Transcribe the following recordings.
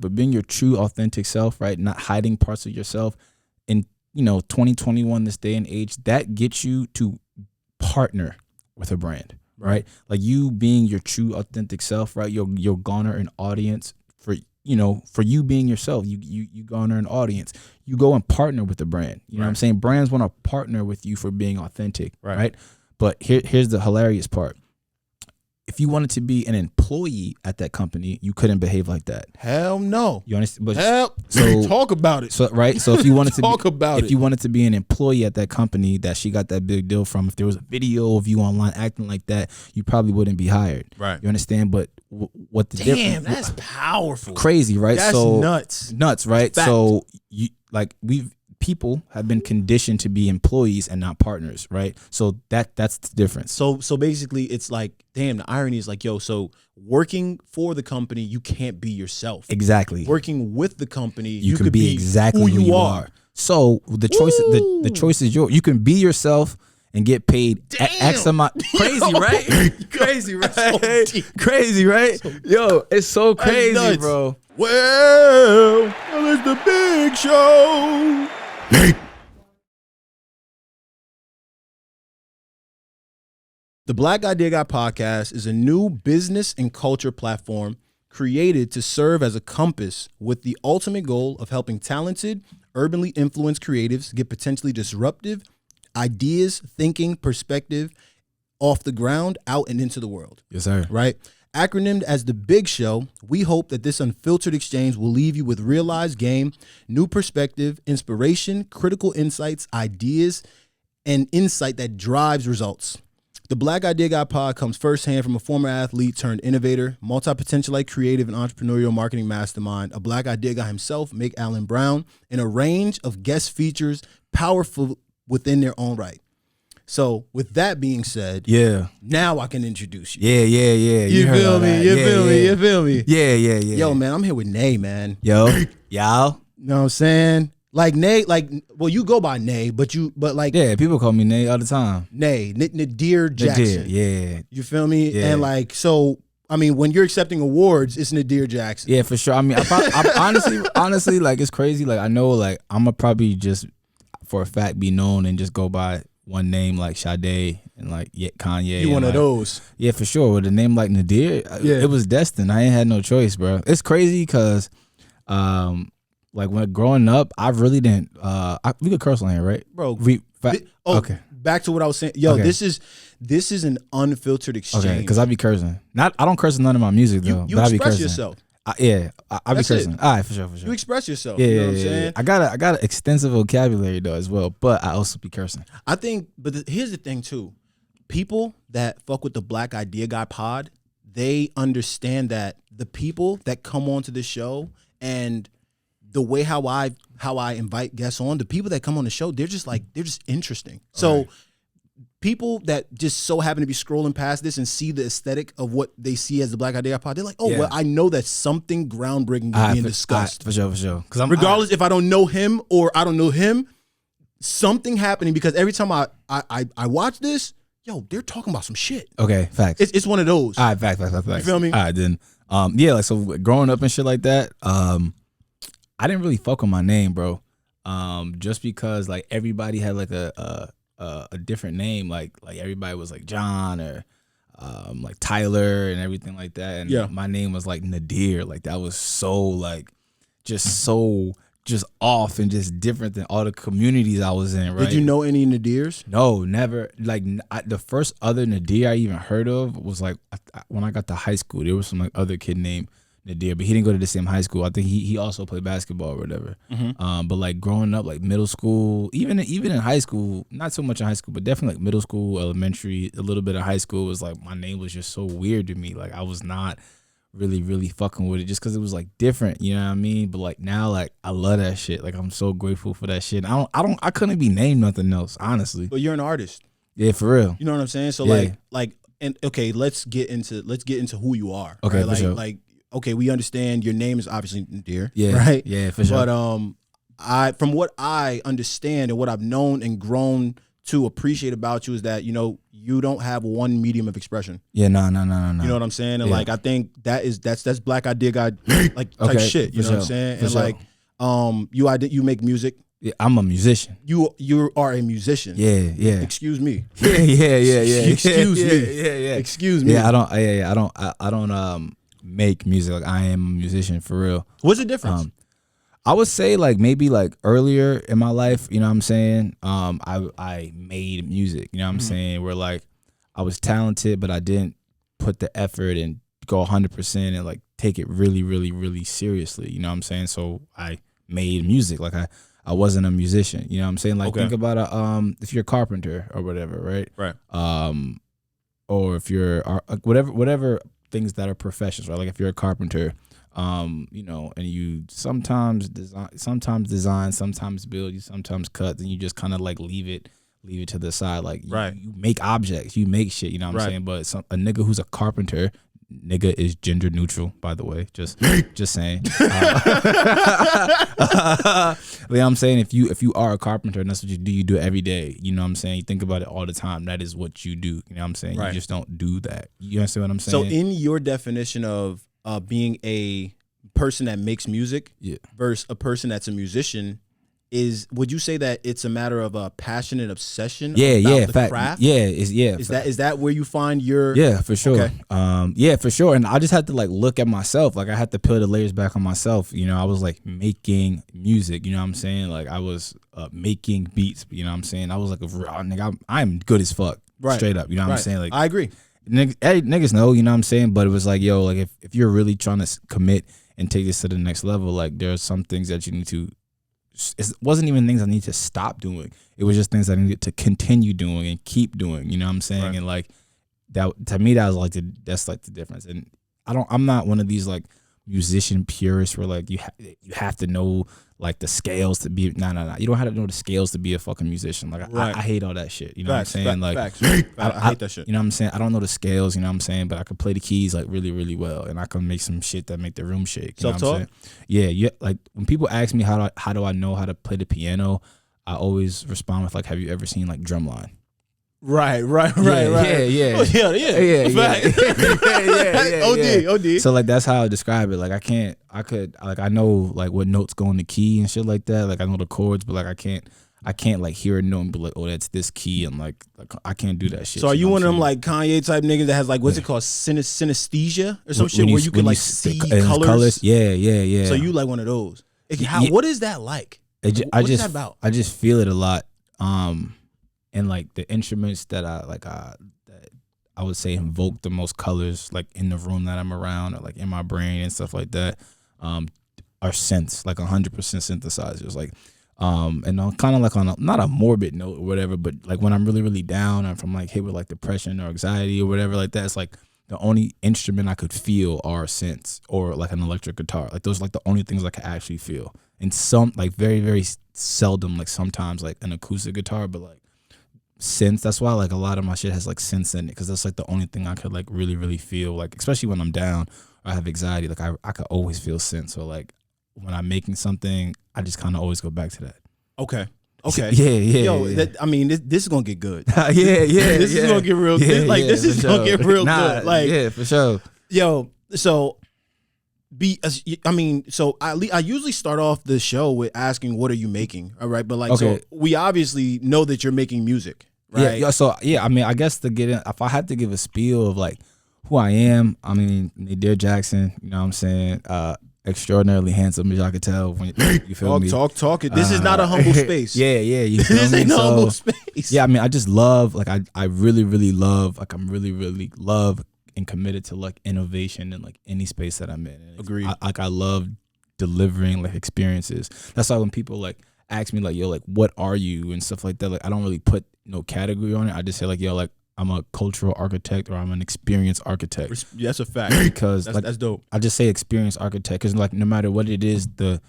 But being your true, authentic self, right? Not hiding parts of yourself in, 2021, this day and age, that gets you to partner with a brand, right? Like you being your true, authentic self, right? You'll garner an audience for you being yourself. You garner an audience. You go and partner with the brand. You know what I'm saying? Brands want to partner with you for being authentic, right? But here's the hilarious part. If you wanted to be an employee at that company, you couldn't behave like that. Hell no. You understand? But So talk about it. So so if you wanted to you wanted to be an employee at that company that she got that big deal from, if there was a video of you online acting like that, you probably wouldn't be hired. Right. You understand? But what the Damn, that's powerful. Crazy, right? That's nuts, right? Fact. So people have been conditioned to be employees and not partners, right? So that's the difference. So basically it's like, damn, the irony is like, so working for the company, you can't be yourself. Exactly. Working with the company, you could be exactly who you are. So the choice is yours. You can be yourself and get paid X amount. Crazy, right? Crazy, right? So crazy, right? Yo, it's so crazy, bro. Well, it's the big show. The Black Idea Guy podcast is a new business and culture platform created to serve as a compass with the ultimate goal of helping talented, urbanly influenced creatives get potentially disruptive ideas, thinking, perspective off the ground, out and into the world. Yes, sir. Right? Acronymed as The Big Show, we hope that this unfiltered exchange will leave you with realized game, new perspective, inspiration, critical insights, ideas, and insight that drives results. The Black Idea Guy pod comes firsthand from a former athlete turned innovator, multi-potentialite creative and entrepreneurial marketing mastermind, a Black Idea Guy himself, Mick Allen Brown, and a range of guest features powerful within their own right. So with that being said, now I can introduce you. Yeah. You feel me? You feel me? Yeah. Yo, man, I'm here with Nay, man. Yo. You know what I'm saying? Like Nay, well, you go by Nay, but people call me Nay all the time. Nay, Nadir Jackson. Yeah. You feel me? Yeah. And so, I mean, when you're accepting awards, it's Nadir Jackson. Yeah, for sure. I mean, I honestly, like, it's crazy. Like, I know, like, I'm gonna probably just, for a fact, be known and just go by one name like Sade and like Kanye. You one of those. Yeah, for sure. With a name like Nadir, it was destined. I ain't had no choice, bro. It's crazy because, like when growing up, I really didn't. We could curse on here, right, bro? Okay. Back to what I was saying. Yo, this is an unfiltered exchange. Okay, because I be cursing. I don't curse in none of my music though. You but I be express cursing. yourself. I be cursing. All right, for sure. You express yourself. Yeah, you know what I'm saying? I got an extensive vocabulary though as well, but I also be cursing. I think, but here's the thing too. People that fuck with the Black Idea Guy pod, they understand that the people that come onto the show and the way how I invite guests on, the people that come on the show, they're just interesting. So people that just so happen to be scrolling past this and see the aesthetic of what they see as the Black Idea pod, they're like, well, I know that something groundbreaking is being discussed. For sure. Because regardless if I don't know him or I don't know him, something happening, because every time I watch this, yo, they're talking about some shit. Okay, facts. It's one of those. All right, facts. You feel me? All right, then. Like, so growing up and shit like that, I didn't really fuck with my name, bro. Just because like everybody had like a different name, like everybody was like John or like Tyler and everything like that, and my name was like Nadir. Like that was so just off and just different than all the communities I was in. Right? Did you know any Nadirs? No, never. Like the first other Nadir I even heard of was like when I got to high school. There was some like other kid named Nadir, but he didn't go to the same high school. I think he also played basketball or whatever. Mm-hmm. But like growing up, like middle school, even in high school, not so much in high school, but definitely like middle school, elementary, a little bit of high school, was like my name was just so weird to me. Like I was not really fucking with it just because it was like different, you know what I mean? But like now, like I love that shit. Like I'm so grateful for that shit. I couldn't be named nothing else, honestly. But you're an artist. Yeah, for real. You know what I'm saying? So and okay, let's get into who you are. Okay, right? for sure. Like okay, we understand your name is obviously Nadir. Yeah. Right? Yeah, for sure. But from what I understand and what I've known and grown to appreciate about you is that, you know, you don't have one medium of expression. Yeah, no. You know what I'm saying? And like, I think that's black idea guy like type shit. You know what I'm saying? And like, you make music. Yeah, I'm a musician. You are a musician. Yeah. Excuse me. Yeah. Excuse me. Yeah. Excuse me. Yeah, I don't make music. Like, I am a musician for real. What's the difference? I would say like maybe like earlier in my life, you know what I'm saying? I made music, you know what I'm saying? Where like I was talented, but I didn't put the effort and go 100% and like take it really, really, really seriously. You know what I'm saying? So I made music. Like I wasn't a musician. You know what I'm saying? Like think about if you're a carpenter or whatever, right? Right. Or if you're whatever things that are professions, right? Like if you're a carpenter, you know, and you sometimes design, sometimes build, you sometimes cut, then you just kind of like leave it to the side. Like you make objects, you make shit, you know what I'm saying? But a nigga who's a carpenter, nigga is gender neutral, by the way. Just saying. You know what I'm saying? If you are a carpenter and that's what you do it every day. You know what I'm saying? You think about it all the time. That is what you do. You know what I'm saying? You just don't do that. You understand what I'm saying? So in your definition of being a person that makes music versus a person that's a musician, would you say that it's a matter of a passionate obsession about the craft? Is that where you find your for sure. Okay. For sure. And I just had to like look at myself. Like I had to peel the layers back on myself. You know, I was like making music, you know what I'm saying? Like I was making beats, you know what I'm saying? I was like a nigga, I'm good as fuck. Straight up. You know what I'm saying? Like I agree. Niggas know, you know what I'm saying? But it was like, yo, like if you're really trying to commit and take this to the next level, like there are some things that you need to. It wasn't even things I need to stop doing. It was just things I needed to continue doing and keep doing. You know what I'm saying? Right. And like that to me, that was like that's like the difference. And I'm not one of these like musician purists where like you have to know like the scales to be. No. You don't have to know the scales to be a fucking musician. Like I hate all that shit. You know what I'm saying? Like I hate that shit. You know what I'm saying? I don't know the scales. You know what I'm saying? But I can play the keys like really, really well, and I can make some shit that make the room shake. You know what I'm saying? Yeah. Like when people ask me how do I know how to play the piano, I always respond with like, have you ever seen like Drumline? Right. Yeah. OD. So like that's how I describe it. Like I know like what notes go in the key and shit like that. Like I know the chords, but like I can't like hear a note and be like, oh, that's this key, and like I can't do that shit. So are you one of them like Kanye type niggas that has like what's it called, synesthesia or some shit where you can like see colors? Yeah. So you like one of those? What is that like? What is that about? I just feel it a lot. And like the instruments that that I would say invoke the most colors like in the room that I'm around or like in my brain and stuff like that, are synths, like 100% synthesizers. Like, and I'm kind of like on not a morbid note or whatever, but like when I'm really, really down and from like hit with like depression or anxiety or whatever like that, it's like the only instrument I could feel are synths or like an electric guitar. Like those are like the only things I could actually feel. And some like very, very seldom, like sometimes like an acoustic guitar, but like synths. That's why like a lot of my shit has like synths in it, because that's like the only thing I could like really, really feel. Like especially when I'm down or I have anxiety, like I could always feel synths. So like when I'm making something, I just kind of always go back to that. Okay. Yeah. Yo, I mean, this is gonna get good. Yeah. This is gonna get real good. Like this is gonna get real good. Like yeah, for sure. Yo, so I usually start off the show with asking, what are you making? All right. But like, so we obviously know that you're making music, right? Yeah. So yeah, I mean, I guess to get in, if I had to give a spiel of like who I am, I mean, Nadir Jackson, you know what I'm saying? Extraordinarily handsome, as y'all could tell. When you feel me? Talk it. This is not a humble space. Yeah. You feel this me? ain't a humble space. Yeah, I mean, I just love, like, I really, really love, like, I'm really, really love and committed to like innovation in like any space that I'm in. And agreed. I love delivering like experiences. That's why when people like ask me like, yo, like, what are you and stuff like that, like I don't really put no category on it. I just say like, yo, like I'm a cultural architect or I'm an experience architect. That's a fact. Because that's dope. I just say experience architect because like no matter what it is, the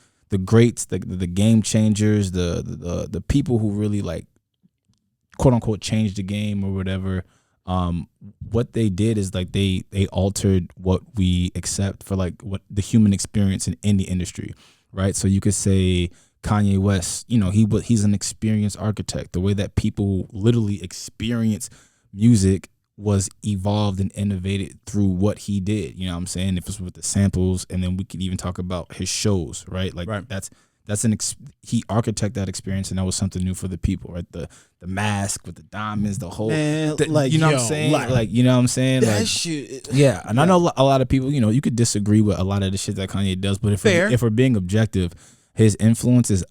greats, the game changers, the people who really like quote unquote changed the game or whatever, what they did is like they altered what we accept for like what the human experience in any industry, right? So you could say Kanye West, he's an experienced architect. The way that people literally experience music was evolved and innovated through what he did. You know what I'm saying? If it's with the samples, and then we could even talk about his shows, right? Like that's he architected that experience, and that was something new for the people, right? The mask with the diamonds, the whole, what I'm saying? Like, you know what I'm saying? That like, shit. Yeah, and I know a lot of people, you could disagree with a lot of the shit that Kanye does, but if we're being objective, his influence is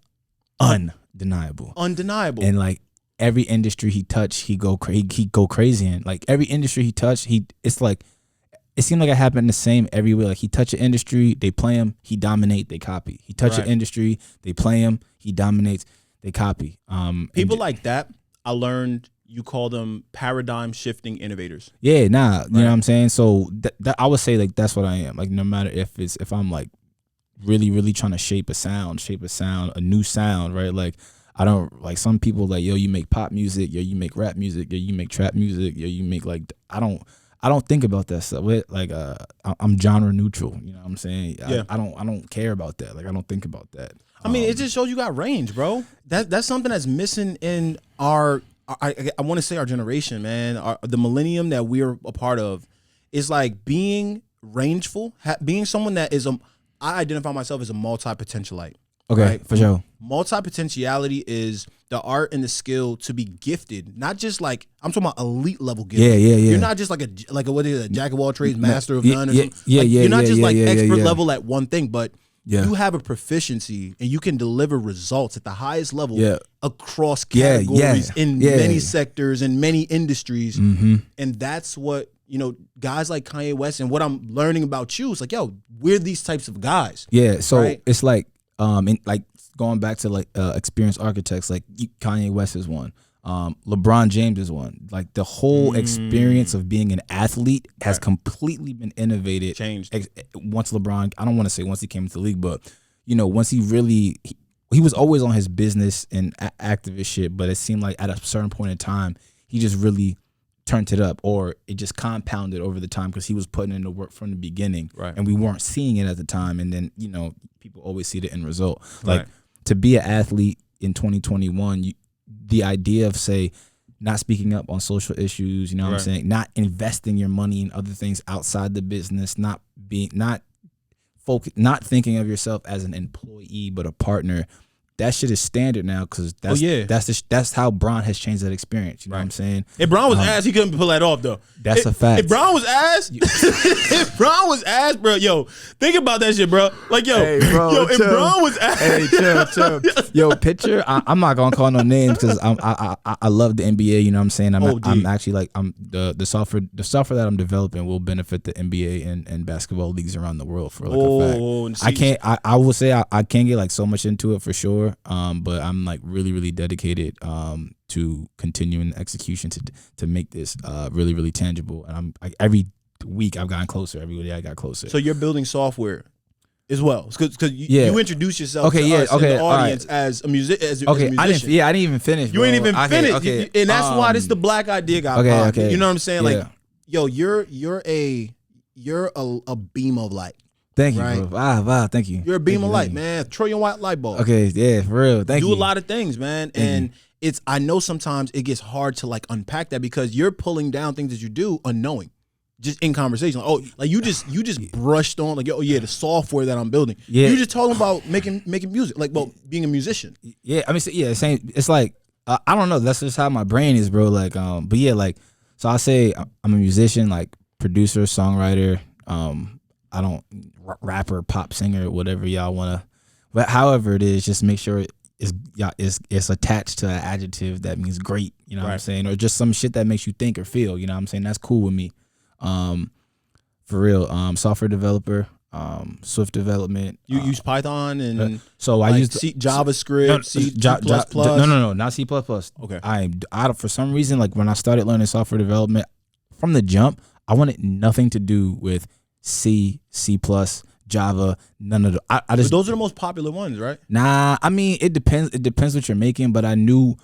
undeniable. And like every industry he touched, he go crazy in. Like every industry he touched, it's like it seemed like it happened the same everywhere. Like he touch an industry, they play him, he dominate, they copy. He touch an industry, they play him, he dominates, they copy. People like that, I learned you call them paradigm shifting innovators. Yeah, you know what I'm saying? So that I would say like that's what I am. Like no matter if I'm like really, really trying to shape a new sound, right? Like I don't like some people like, yo, you make pop music, yo, you make rap music, yo, you make trap music, yo, you make like I don't think about that stuff. Like I'm genre neutral, you know what I'm saying? Yeah. I don't care about that. Like I don't think about that. I mean, it just shows you got range, bro. That's something that's missing in I want to say our generation, man. The millennium that we're a part of is like being rangeful, being someone that is I identify myself as a multi-potentialite. Okay, right? for sure. Multi-potentiality is the art and the skill to be gifted, not just like I'm talking about elite level gifted. Yeah. You're not just like a what is it, a jack of all trades, master of none. Or something. You're not just expert level at one thing, but you have a proficiency and you can deliver results at the highest level across categories in many sectors and many industries. Mm-hmm. And that's what, guys like Kanye West and what I'm learning about you is like, yo, we're these types of guys. Yeah. So right? it's like, like going back to like experienced architects, like Kanye West is one. LeBron James is one. Like the whole experience of being an athlete has completely been innovated. Changed. Once LeBron, I don't want to say once he came into the league, but once he really, he was always on his business and activist shit, but it seemed like at a certain point in time, he just really turned it up, or it just compounded over the time because he was putting in the work from the beginning, right? And we weren't seeing it at the time. And then people always see the end result. Like to be an athlete in 2021, the idea of say not speaking up on social issues, what I'm saying, not investing your money in other things outside the business, not thinking of yourself as an employee but a partner. That shit is standard now because that's how Bron has changed that experience. You know what I'm saying? If Bron was ass, he couldn't pull that off though. That's a fact. If Bron was ass, bro, yo, think about that shit, bro. Like, yo, if Bron was ass, chill. Yo, picture. I'm not gonna call no names because I love the NBA. You know what I'm saying? I'm actually like the software that I'm developing will benefit the NBA and basketball leagues around the world for like a fact. I will say I can't get like so much into it for sure. But I'm like really, really dedicated to continuing the execution to make this really, really tangible. And every week I've gotten closer. Every day I got closer. So you're building software as well, because you introduce yourself to us and the audience as a musician. I didn't even finish. You ain't even finished, and that's why this the Black Idea got popped. You know what I'm saying? Like, yo, you're a beam of light. Thank you, bro. Wow, thank you. You're a beam of light, man. Trillion-watt light bulb. Okay, yeah, for real. Thank you. Do a lot of things, man. And I know sometimes it gets hard to like unpack that because you're pulling down things that you do unknowing, just in conversation. Like you just brushed on like, the software that I'm building. Yeah. You just talking about making music, like, being a musician. Yeah, I mean, same. It's like I don't know. That's just how my brain is, bro. Like, but yeah, like, so I say I'm a musician, like producer, songwriter. I don't rapper, pop singer, whatever y'all wanna. But however it is, just make sure it's attached to an adjective that means great. You know what I'm saying, or just some shit that makes you think or feel. You know what I'm saying? That's cool with me. For real. Software developer. Swift development. You use Python and so like I use JavaScript, C++. No, not C++. Okay. I for some reason, like when I started learning software development from the jump, I wanted nothing to do with C++, Java, none of the. I just. But those are the most popular ones, right? Nah, I mean it depends. It depends what you're making, but I knew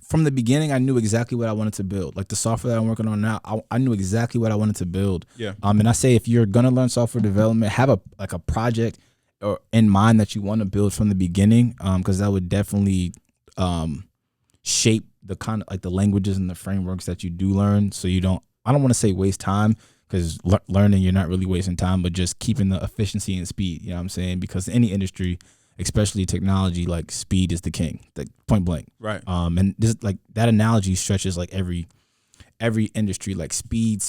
from the beginning. I knew exactly what I wanted to build. Like the software that I'm working on now, I knew exactly what I wanted to build. Yeah. And I say if you're gonna learn software development, have a project or in mind that you want to build from the beginning, because that would definitely shape the kind of like the languages and the frameworks that you do learn. So you don't, I don't want to say waste time, because learning, you're not really wasting time, but just keeping the efficiency and speed. You know what I'm saying? Because any industry, especially technology, like speed is the king, like point blank. Right. And this, like that analogy stretches like every industry, like speed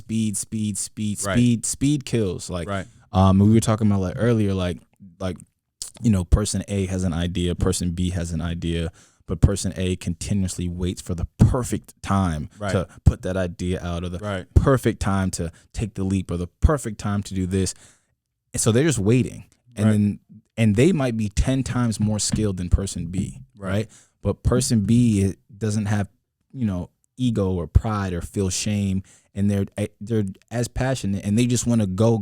kills. Like, Right. We were talking about like earlier, like you know, person A has an idea, person B has an idea, but person A continuously waits for the perfect time to put that idea out, or the perfect time to take the leap, or the perfect time to do this. And so they're just waiting, and they might be 10 times more skilled than person B, right? But person B doesn't have, you know, ego or pride or feel shame, and they're as passionate, and they just want to go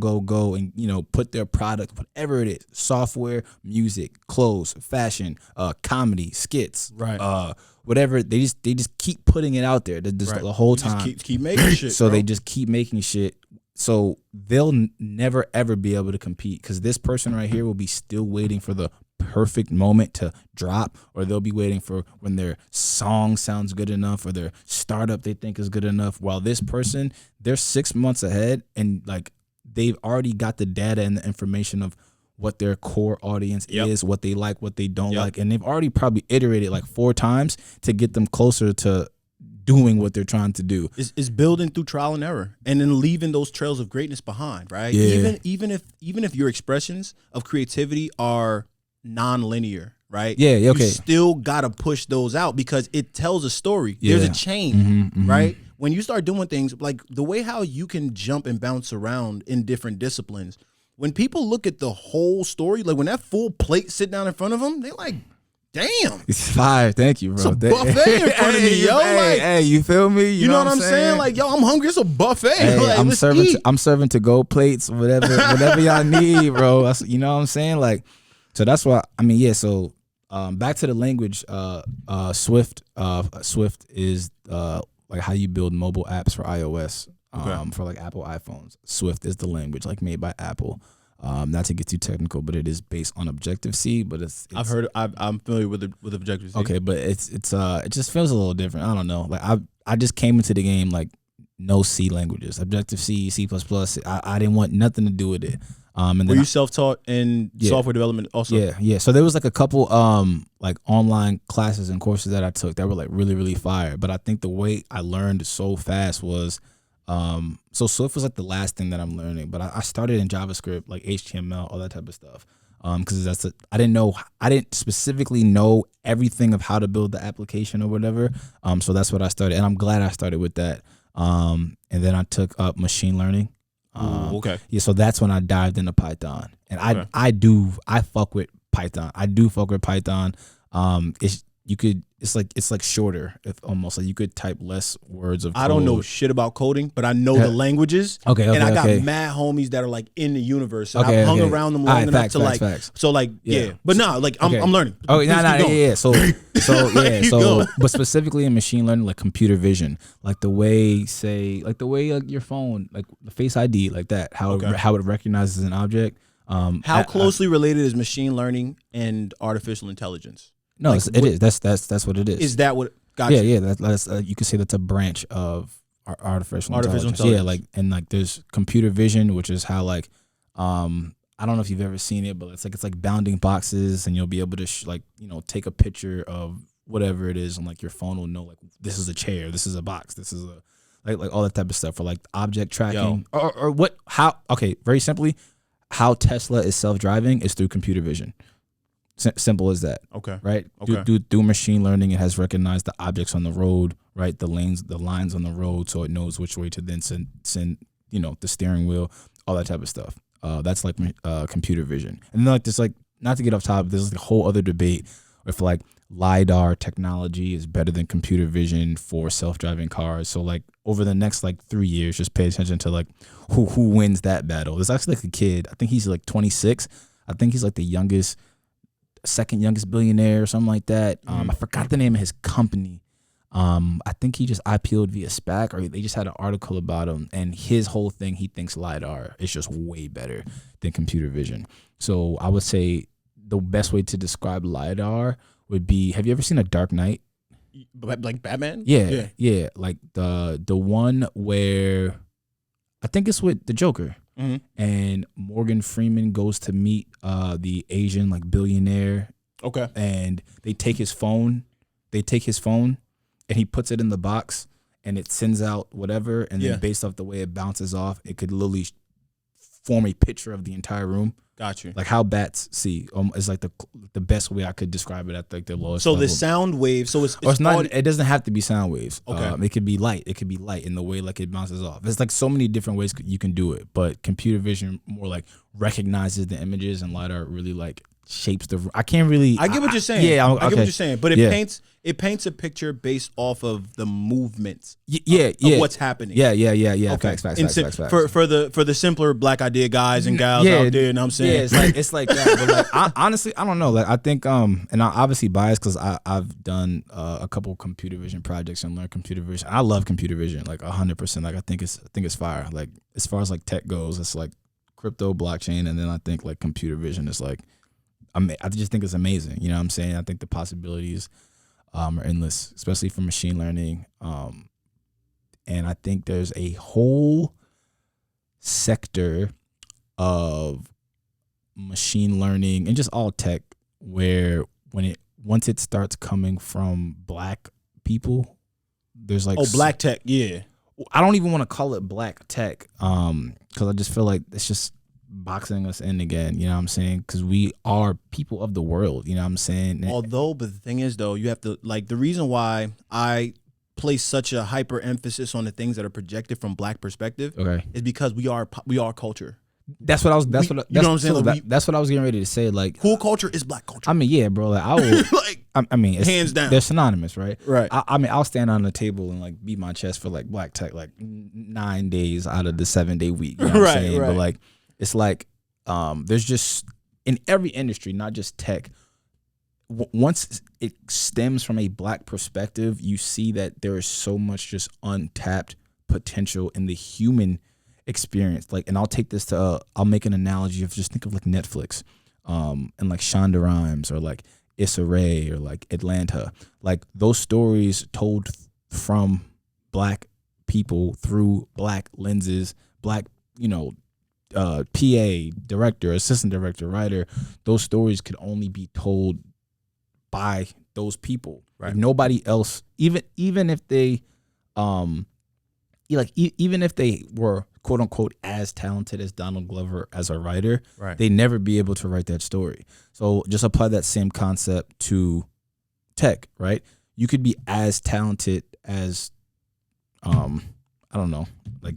and, you know, put their product, whatever it is, software, music, clothes, fashion, comedy, skits, whatever, they just keep putting it out there the whole time. Just keep making shit. So they just keep making shit. So they'll never ever be able to compete, because this person right here will be still waiting for the perfect moment to drop, or they'll be waiting for when their song sounds good enough, or their startup they think is good enough, while this person, they're 6 months ahead, and like they've already got the data and the information of what their core audience is, what they like, what they don't like, and they've already probably iterated like 4 times to get them closer to doing what they're trying to do. Is building through trial and error, and then leaving those trails of greatness behind, right? Even if your expressions of creativity are non-linear, right? You still gotta push those out, because it tells a story. There's a chain, right? When you start doing things like the way how you can jump and bounce around in different disciplines, when people look at the whole story, like when that full plate sit down in front of them, they like, damn, it's fire. Thank you, bro. It's a buffet in front of me, yo. Hey, you feel me? You know what I'm saying? Like, yo, I'm hungry. It's a buffet. Hey, like, I'm serving to go plates, whatever y'all need, bro. You know what I'm saying? Like, so that's why, I mean, yeah. So back to the language. Swift is like how you build mobile apps for iOS. For like Apple iPhones. Swift is the language, like made by Apple. Not to get too technical, but it is based on Objective-C. But I'm familiar with Objective-C. Okay, but it just feels a little different. I don't know. Like I just came into the game like no C languages, Objective-C, C++. I didn't want nothing to do with it. And were you self-taught in software development also? Yeah. So there was like a couple like online classes and courses that I took that were like really, really fire. But I think the way I learned so fast was so Swift was like the last thing that I'm learning. But I started in JavaScript, like HTML, all that type of stuff. Because I didn't specifically know everything of how to build the application or whatever. So that's what I started, and I'm glad I started with that. And then I took up machine learning. Yeah, so that's when I dived into Python, and I fuck with Python. I do fuck with Python. It's like shorter, almost like you could type less words of code. I don't know shit about coding, but I know the languages. And I got mad homies that are like in the universe. And I've hung around them long enough to like. So like but no, like I'm learning. Oh yeah. So but specifically in machine learning, like computer vision, like the way like your phone, like the Face ID, like that, how it recognizes an object. How closely related is machine learning and artificial intelligence? No, like, it is. That's what it is. Is that what? Gotcha. Yeah. That's you could say that's a branch of artificial intelligence. Yeah, like there's computer vision, which is how like I don't know if you've ever seen it, but it's like bounding boxes, and you'll be able to take a picture of whatever it is, and like your phone will know like this is a chair, this is a box, this is a like all that type of stuff, or like object tracking, or what? How? Okay, very simply, how Tesla is self-driving is through computer vision. Simple as that. Okay. Right. Okay. Do machine learning. It has recognized the objects on the road, right? The lines on the road, so it knows which way to then send the steering wheel, all that type of stuff. That's like computer vision. And then like there's like, not to get off topic, there's like a whole other debate if like LiDAR technology is better than computer vision for self-driving cars. So like over the next like 3 years, just pay attention to like who wins that battle. There's actually like a kid. I think he's like 26. I think he's like the second youngest billionaire or something like that. I forgot the name of his company. I think he just IPO'd via SPAC, or they just had an article about him, and his whole thing, he thinks LiDAR is just way better than computer vision. So I would say the best way to describe LiDAR would be, have you ever seen a Dark Knight? Like Batman? Yeah. Like the one where I think it's with the Joker, and Morgan Freeman goes to meet the Asian like billionaire. Okay. And they take his phone. And he puts it in the box, and it sends out whatever. And then based off the way it bounces off, it could literally form a picture of the entire room. Got you. Like how bats see is like the best way I could describe it at like the lowest. So level. the sound wave. So it's not. It doesn't have to be sound waves. Okay. It could be light. It could be light in the way like it bounces off. There's like so many different ways you can do it. But computer vision more like recognizes the images, and LiDAR really like shapes the. I can't really. I get what you're saying. Yeah, I get what you're saying. But it paints a picture based off of the movements. Of what's happening. Yeah. Okay. Facts. For the simpler black idea guys and gals out there, you know what I'm saying? Yeah, it's like that. But like, honestly, I don't know. Like I think and I'm obviously biased because I've done a couple computer vision projects and learned computer vision. I love computer vision like 100%. Like I think it's fire. Like as far as like tech goes, it's like crypto, blockchain, and then I think like computer vision is like. I just think it's amazing. You know what I'm saying? I think the possibilities are endless, especially for machine learning. And I think there's a whole sector of machine learning and just all tech where once it starts coming from black people, there's like black tech, yeah. I don't even want to call it black tech because I just feel like it's just boxing us in again, you know what I'm saying? Because we are people of the world, you know what I'm saying? But the thing is, though, you have to, like, the reason why I place such a hyper emphasis on the things that are projected from black perspective is because we are culture. That's what I was. That's what I'm saying. That's what I was getting ready to say. Like, cool culture is black culture. I mean, yeah, bro. Like, I will. like, I mean, hands down, they're synonymous, right? Right. I mean, I'll stand on the table and like beat my chest for like black tech, like 9 days out of the 7-day week. You know what I'm saying? But like, it's like, there's just in every industry, not just tech. Once it stems from a black perspective, you see that there is so much just untapped potential in the human experience. Like, and I'll take this to I'll make an analogy of just think of like Netflix and like Shonda Rhimes or like Issa Rae or like Atlanta, like those stories told from black people through black lenses, black, you know, PA, director, assistant director, writer. Those stories could only be told by those people. Right. Like nobody else, even if they even if they were quote unquote as talented as Donald Glover as a writer, they'd never be able to write that story. So just apply that same concept to tech, right? You could be as talented as I don't know, like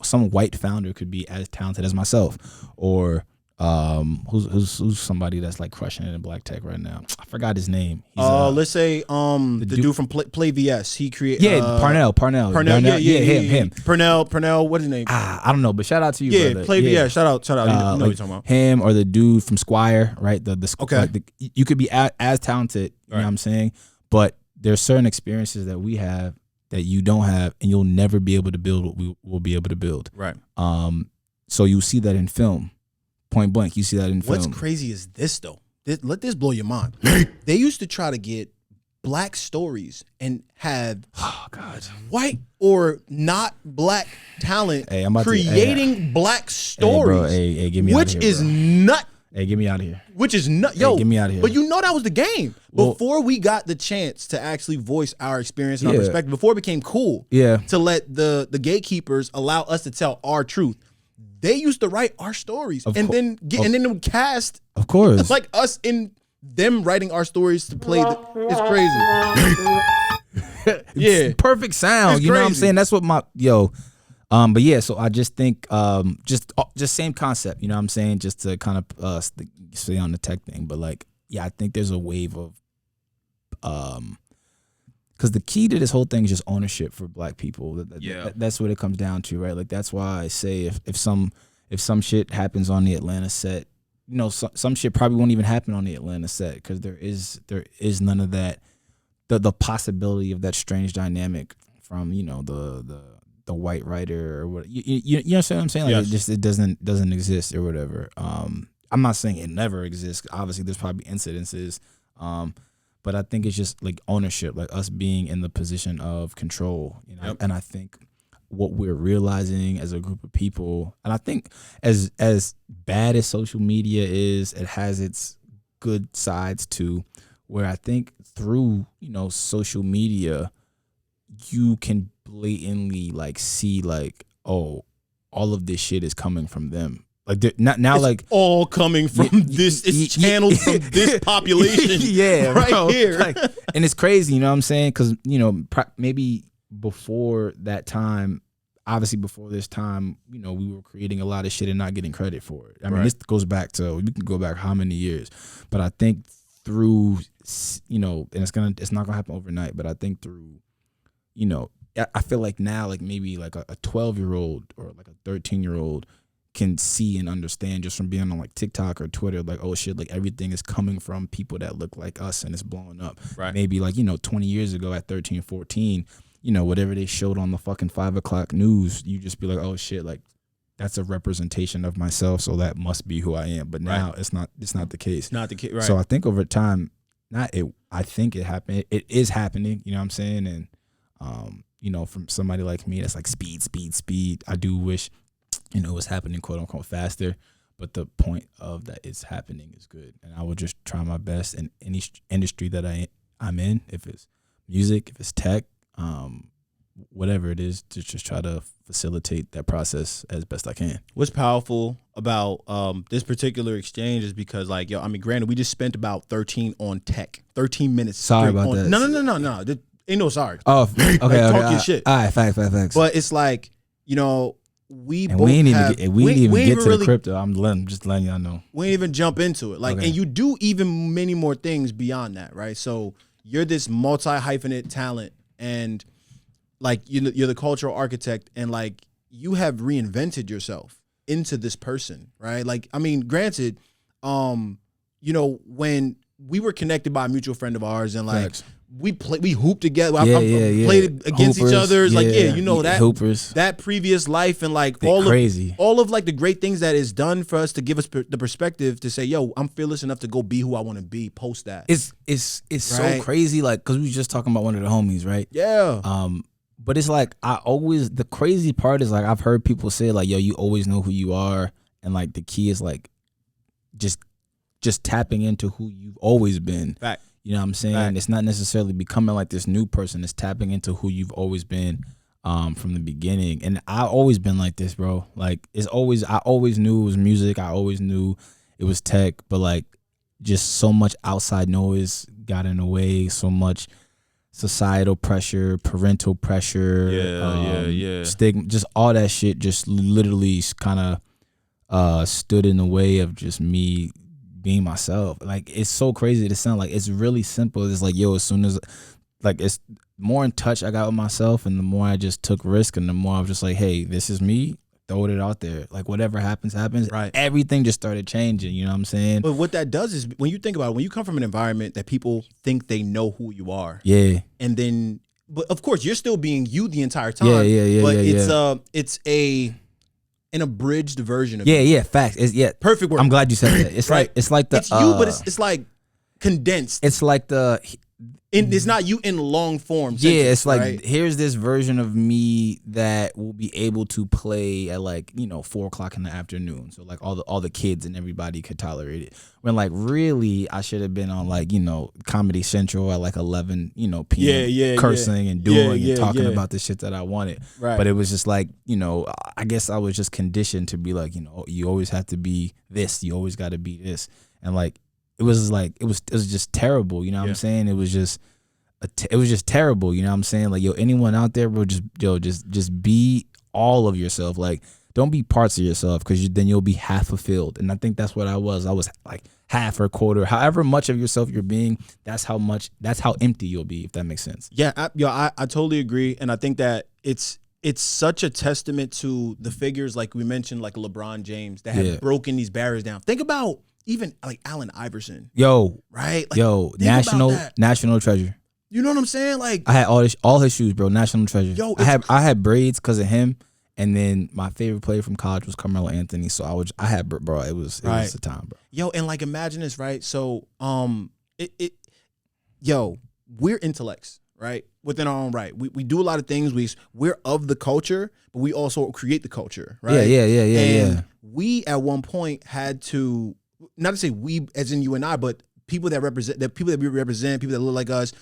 some white founder could be as talented as myself, or who's somebody that's like crushing it in black tech right now. I forgot his name. He's, let's say the dude from Play VS. He created Parnell. Him. Purnell. What's his name? I don't know, but shout out to you, brother. Play VS. Shout out. You know what you're talking about. Him or the dude from Squire, right? Okay. Like you could be as talented. You know what I'm saying? But there's certain experiences that we have that you don't have, and you'll never be able to build what we will be able to build. Right. So you see that in film. Point blank, you see that in film. What's crazy is this, though. Let this blow your mind. They used to try to get black stories and have white or not black talent creating black stories. Hey, get me out of here, which is nut. Hey, get me out of here. Which is nut. Yo, get me out of here. But you know that was the game. Before we got the chance to actually voice our experience and our perspective, before it became cool to let the gatekeepers allow us to tell our truth. They used to write our stories and then they would cast, of course, like us in them writing our stories to play. It's crazy. Yeah, perfect sound. It's you know crazy. what I'm saying? That's what but yeah. So I just think just same concept. You know what I'm saying? Just to kind of stay on the tech thing, but like I think there's a wave of because the key to this whole thing is just ownership for black people. That's what it comes down to, right? Like that's why I say if some shit happens on the Atlanta set, you know, some shit probably won't even happen on the Atlanta set because there is none of that the possibility of that strange dynamic from, you know, the white writer or what, you know what I'm saying? Like, Yes. it doesn't exist or whatever. I'm not saying it never exists. Obviously, there's probably incidences, but I think it's just like ownership, like us being in the position of control. You know, Yep. and I think what we're realizing as a group of people, and I think as bad as social media is, it has its good sides too. Where I think through, you know, social media, you can blatantly like see like, oh, all of this shit is coming from them. Like now, It's like all coming from this. It's channeled from this population. yeah, right bro. here. Like, and it's crazy, you know what I'm saying? Because, you know, maybe before that time, obviously before this time, you know, we were creating a lot of shit and not getting credit for it. I mean, this goes back to, we can go back how many years, but I think through, you know, and it's not gonna happen overnight, but I think through, you know, I feel like now, like maybe like a 12-year-old or like a 13-year-old can see and understand just from being on like TikTok or Twitter, like, oh shit, like everything is coming from people that look like us and it's blowing up. Right. Maybe like, you know, 20 years ago at 13, 14, you know, whatever they showed on the fucking 5 o'clock news, you just be like, oh shit, like that's a representation of myself, so that must be who I am. But now it's not the case. Not the case. Right. So I think over time, I think it happened. It is happening, you know what I'm saying? And you know, from somebody like me that's like speed, I do wish, you know, it was happening quote unquote faster, but the point of that it's happening is good. And I will just try my best in any industry that I'm in, if it's music, if it's tech, whatever it is, to just try to facilitate that process as best I can. What's powerful about this particular exchange is because, like, yo, I mean, granted, we just spent about 13 on tech, 13 minutes. Sorry about that. No. Ain't no sorry. Oh, okay. Talk your shit. All right, facts. But it's like, you know, we And both we ain't have, even get to really, the crypto. I'm just letting y'all know. We ain't even jump into it. Like, Okay. and you do even many more things beyond that, right? So you're this multi-hyphenate talent, and like you're the cultural architect, and like you have reinvented yourself into this person, right? Like, I mean, granted, you know, when we were connected by a mutual friend of ours, and like Facts. we hooped together. I Yeah. played against Hoopers, each other. Like, you know that Hoopers. that previous life, and like Crazy. all of like the great things that is done for us to give us the perspective to say, yo, I'm fearless enough to go be who I want to be. Post that. It's Right. so crazy, like, because we was just talking about one of the homies, right? Yeah. But it's like the crazy part is like I've heard people say like, yo, you always know who you are, and like the key is like just tapping into who you've always been. Fact. You know what I'm saying? Fact. It's not necessarily becoming like this new person. It's tapping into who you've always been from the beginning. And I've always been like this, bro. Like I always knew it was music. I always knew it was tech, but like just so much outside noise got in the way, so much societal pressure, parental pressure, stigma, just all that shit just literally kind of stood in the way of just me being myself. Like, it's so crazy to sound like it's really simple. It's like, yo, as soon as like it's more in touch I got with myself, and the more I just took risk, and the more I was just like, hey, this is me, throw it out there. Like, whatever happens. Right. Everything just started changing, you know what I'm saying? But what that does is, when you think about it, when you come from an environment that people think they know who you are, Yeah. and then, but of course you're still being you the entire time. Yeah. But yeah, it's an abridged version of yeah, you. yeah, facts. Perfect word. I'm glad you said that. It's Right. like it's like the It's you, but it's like condensed. it's like the It's not you in long form. yeah, sentence, it's like, right? here's this version of me that will be able to play at like, 4:00 in the afternoon. So like all the kids and everybody could tolerate it. When like really I should have been on like, Comedy Central at like 11, p.m. Yeah, cursing and doing yeah, and talking yeah. about the shit that I wanted. Right. But it was just like, I guess I was just conditioned to be like, you always have to be this, you always got to be this. And like it was just terrible, you know what I'm saying? It was just terrible, you know what I'm saying? Like, yo, anyone out there, bro, just be all of yourself. Like, don't be parts of yourself, because then you'll be half fulfilled. And I think that's what I was. I was like half or a quarter, however much of yourself you're being. That's how empty you'll be, if that makes sense. Yeah, I totally agree, and I think that it's such a testament to the figures like we mentioned, like LeBron James, that have broken these barriers down. Think about even like Allen Iverson. Yo, Right? Like, yo, think about that. national treasure. You know what I'm saying? Like, I had all his shoes, bro. National treasure. Yo, I had braids because of him, and then my favorite player from college was Carmelo Anthony. So I had, bro. It was the time, bro. Yo, and like imagine this, right? So we're intellects, right? Within our own right. We do a lot of things. We're of the culture, but we also create the culture, right? Yeah. We at one point had to, not to say we as in you and I, but people that we represent, people that look like us,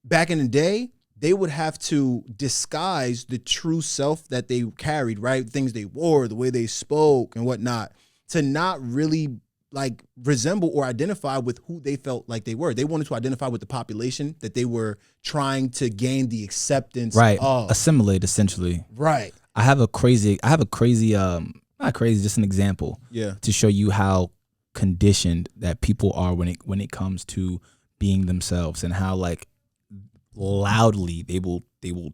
back in the day, they would have to disguise the true self that they carried, right? Things they wore, the way they spoke and whatnot, to not really like resemble or identify with who they felt like they were. They wanted to identify with the population that they were trying to gain the acceptance of. Assimilate, essentially. Right. I have a crazy, not crazy, just an example. Yeah. To show you how conditioned that people are when it comes to being themselves, and how like loudly they will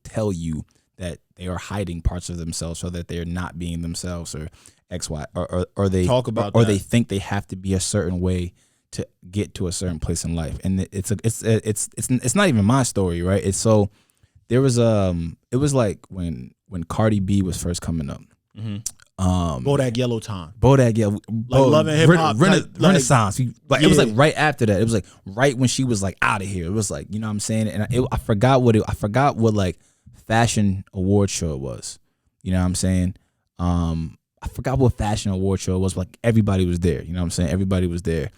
tell you that they are hiding parts of themselves so that they're not being themselves, or XY, or they talk about or that. they think they have to be a certain way to get to a certain place in life. And it's not even my story, right? It's so there was it was like when Cardi B was first coming up. Mm-hmm. Bodak Yellow time. Bodak, yeah, like Love and Hip Hop, Renaissance. It was like right after that. It was like right when she was like out of here. It was like, you know what I'm saying? And I forgot what like fashion award show it was. You know what I'm saying? I forgot what fashion award show it was. Like everybody was there. You know what I'm saying? Everybody was there.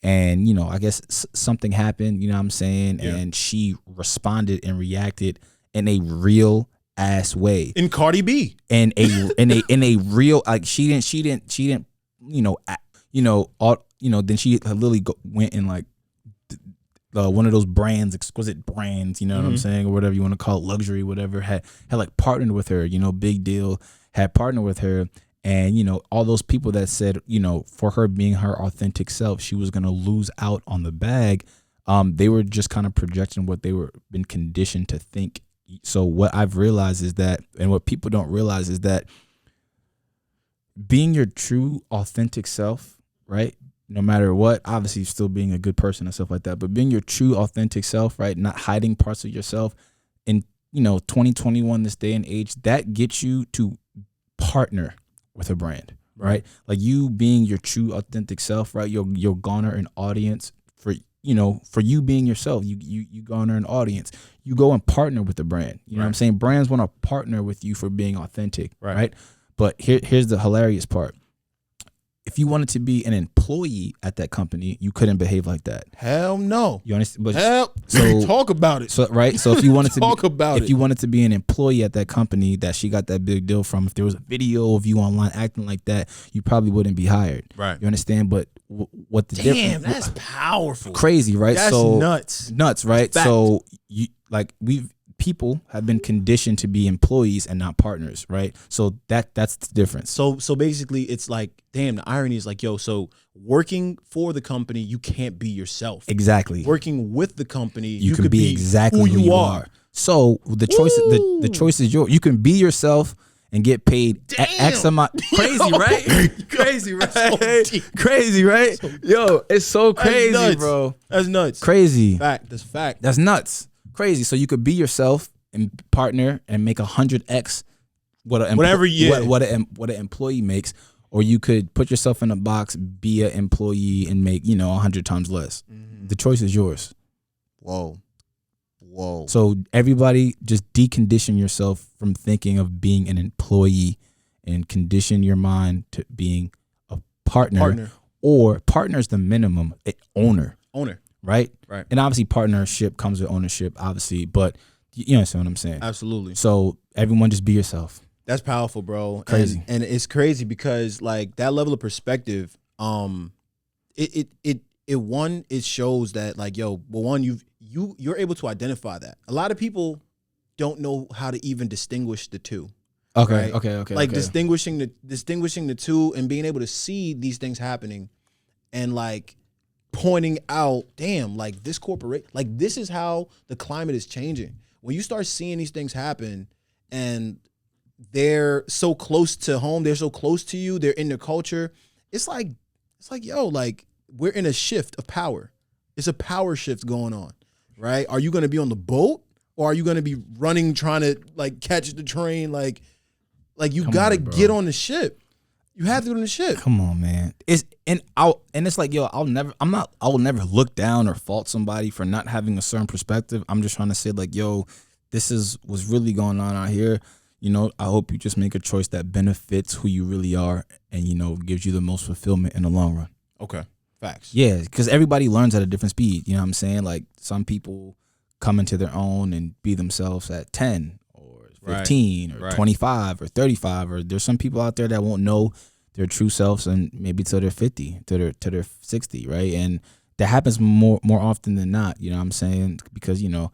And, you know, I guess something happened, you know what I'm saying? Yeah. And she responded and reacted in a real ass way. In Cardi B. In a real, like she didn't, then she literally went and like one of those brands, exquisite brands, you know what I'm saying? Or whatever you want to call it, luxury, whatever, had like partnered with her, you know, big deal, had partnered with her. And, you know, all those people that said, you know, for her being her authentic self, she was going to lose out on the bag. They were just kind of projecting what they were been conditioned to think. So what I've realized is that, and what people don't realize is that being your true authentic self, right? No matter what, obviously still being a good person and stuff like that, but being your true authentic self, right? Not hiding parts of yourself in, 2021, this day and age, that gets you to partner with a brand, right? Like you being your true authentic self, right? You'll garner an audience for you being yourself. You garner an audience. You go and partner with the brand. You know what I'm saying? Brands want to partner with you for being authentic, right? But here's the hilarious part. If you wanted to be an employee at that company, you couldn't behave like that. Hell no. You understand? But so talk about it. So right. So if you wanted to you wanted to be an employee at that company that she got that big deal from, if there was a video of you online acting like that, you probably wouldn't be hired. Right. You understand? But what the difference? Damn, that's powerful. Crazy, right? That's so nuts, right? So people have been conditioned to be employees and not partners, right? So that's the difference. So basically it's like, damn, the irony is like, yo, so working for the company, you can't be yourself. Exactly. Working with the company, you can be exactly who you are. So the choice is yours. You can be yourself and get paid X amount. Crazy, right? Crazy, right? So crazy, right? Yo, it's so crazy, bro. That's nuts. Crazy. Fact. That's nuts. Crazy. So you could be yourself and partner and make 100x what an employee makes, or you could put yourself in a box, be an employee, and make 100 times less. Mm-hmm. The choice is yours. Whoa. So everybody, just decondition yourself from thinking of being an employee, and condition your mind to being a partner. Or partner is the minimum. Owner. Right. And obviously partnership comes with ownership, obviously, but you understand what I'm saying? Absolutely. So everyone just be yourself. That's powerful, bro. Crazy. And it's crazy because like that level of perspective, it shows that like, yo, well, one, you're able to identify that. A lot of people don't know how to even distinguish the two. Okay. Right? Okay. Like distinguishing the two and being able to see these things happening and like pointing out, damn, like this corporate, like this is how the climate is changing. When you start seeing these things happen and they're so close to home, they're so close to you, they're in their culture, it's like, yo, like we're in a shift of power. It's a power shift going on. right? Are you going to be on the boat or are you going to be running trying to like catch the train? Like you got to get on the ship. You have to get on the ship. Come on, man. It's like, yo, I will never look down or fault somebody for not having a certain perspective. I'm just trying to say, like, yo, this is what's really going on out here. You know, I hope you just make a choice that benefits who you really are and, you know, gives you the most fulfillment in the long run. Okay. Facts. Yeah, because everybody learns at a different speed. You know what I'm saying? Like, some people come into their own and be themselves at 10 or 15 or 25 or 35. Or there's some people out there that won't know their true selves and maybe till they're 50, till they're 60, right? And that happens more often than not. You know what I'm saying? Because, you know,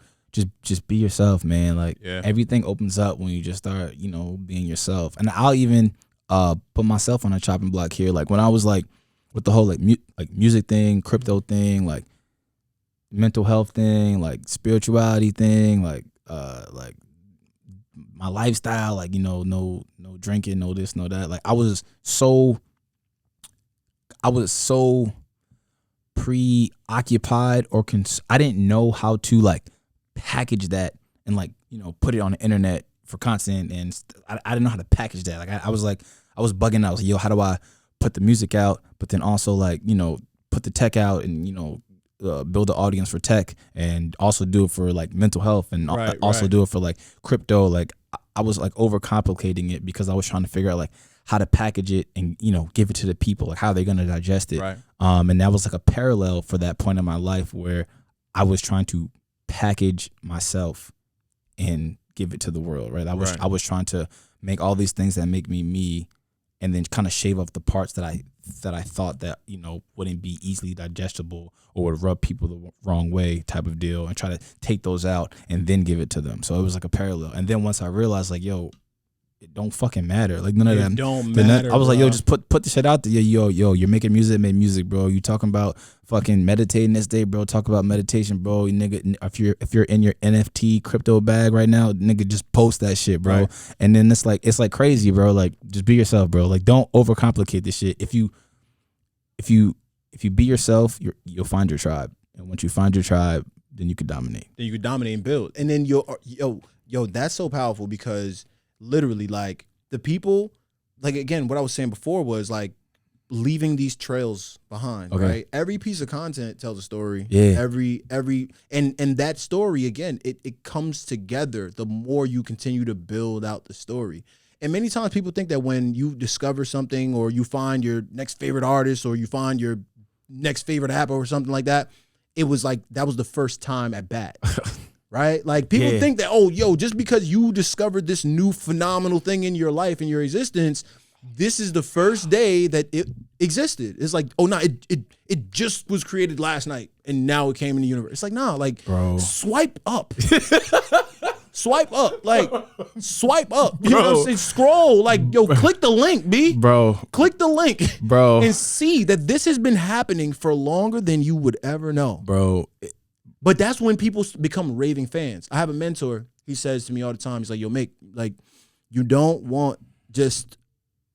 just be yourself, man. Like, everything opens up when you just start, you know, being yourself. And I'll even put myself on a chopping block here. Like, when I was like with the whole like music thing, crypto thing, like mental health thing, like spirituality thing, like my lifestyle, like, you know, no drinking, no this, no that. Like, I was so preoccupied or I didn't know how to like package that and like, you know, put it on the internet for content. And I didn't know how to package that. Like, I was bugging out. I was like, yo, how do I put the music out, but then also like, you know, put the tech out and, you know, build the audience for tech and also do it for like mental health and also do it for like crypto. Like, I was like overcomplicating it because I was trying to figure out like how to package it and, you know, give it to the people, like how they're going to digest it. Right. And that was like a parallel for that point in my life where I was trying to package myself and give it to the world. Right. I was trying to make all these things that make me and then kind of shave off the parts that I thought that, you know, wouldn't be easily digestible or would rub people the wrong way type of deal, and try to take those out and then give it to them. So it was like a parallel. And then once I realized, like, yo, it don't fucking matter. Like, none of that. It don't matter. I was like, yo, just put the shit out there. Yo, you're making music, make music, bro. You talking about fucking meditating this day, bro. Talk about meditation, bro. You nigga, if you're in your NFT crypto bag right now, nigga, just post that shit, bro. Right. And then it's like crazy, bro. Like, just be yourself, bro. Like, don't overcomplicate this shit. If you be yourself, you'll find your tribe. And once you find your tribe, then you can dominate. Then you can dominate and build. And then yo, that's so powerful because literally, like, the people, like, again, what I was saying before was like leaving these trails behind, right? Every piece of content tells a story. Yeah. Every and that story, again, it comes together the more you continue to build out the story. And many times people think that when you discover something or you find your next favorite artist or you find your next favorite app or something like that, it was like that was the first time at bat. Right? Like, people think that, oh, yo, just because you discovered this new phenomenal thing in your life, in your existence, this is the first day that it existed. It's like, oh, no, it just was created last night and now it came in the universe. It's like, nah, like, bro, swipe up. Swipe up. Like, swipe up. You know what I'm saying? Scroll. Like, yo, click the link, B. Bro. Click the link. Bro. And see that this has been happening for longer than you would ever know. Bro. But that's when people become raving fans. I have a mentor. He says to me all the time, he's like, yo, Mick, like, you don't want just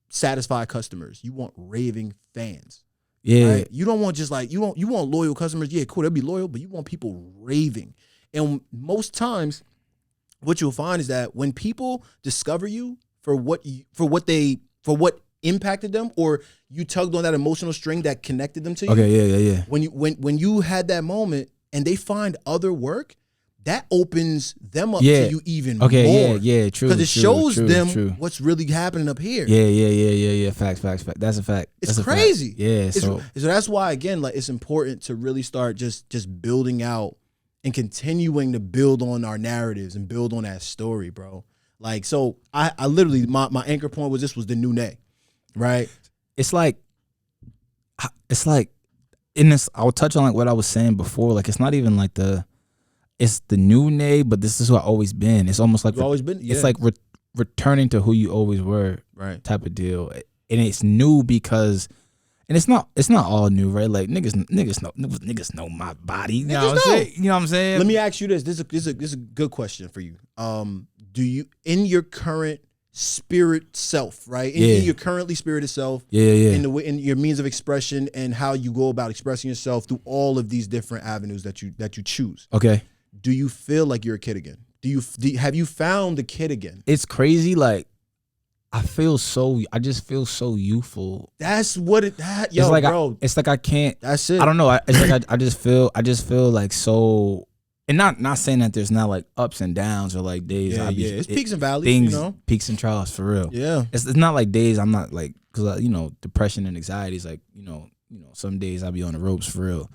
satisfied customers. You want raving fans. Yeah. Right? You don't want just like, you want loyal customers. Yeah, cool, they'll be loyal, but you want people raving. And most times what you'll find is that when people discover you for what impacted them, or you tugged on that emotional string that connected them to you. Okay, yeah. When you had that moment, and they find other work, that opens them up to you even more. Yeah, true. Because it shows them what's really happening up here. Yeah. Facts. That's a fact. It's crazy. Yeah. So that's why, again, like, it's important to really start just building out and continuing to build on our narratives and build on that story, bro. Like, so I literally, my anchor point was the new Nay, right? It's like in this, I'll touch on like what I was saying before. Like, it's not even like it's the new Nay, but this is who I've always been. It's almost like always been. Yeah. It's like returning to who you always were, right? Type of deal. And it's new because, and it's not all new, right? Like, niggas know my body. You know what I'm saying? Let me ask you this. This is a good question for you. Do you, in your current spirit self, right? In your currently spirited self, in your means of expression and how you go about expressing yourself through all of these different avenues that you choose. Okay. do you feel like you're a kid again? Have you found the kid again? It's crazy. Like I just feel so youthful. That's what yo, it's like bro. It's like I can't. That's it. I don't know. It's like I just feel like so. And not saying that there's not like ups and downs or like days. Yeah, it's peaks and valleys. Things, you know, peaks and trials for real. Yeah, it's not like days I'm not like, because depression and anxiety is like some days I'll be on the ropes for real.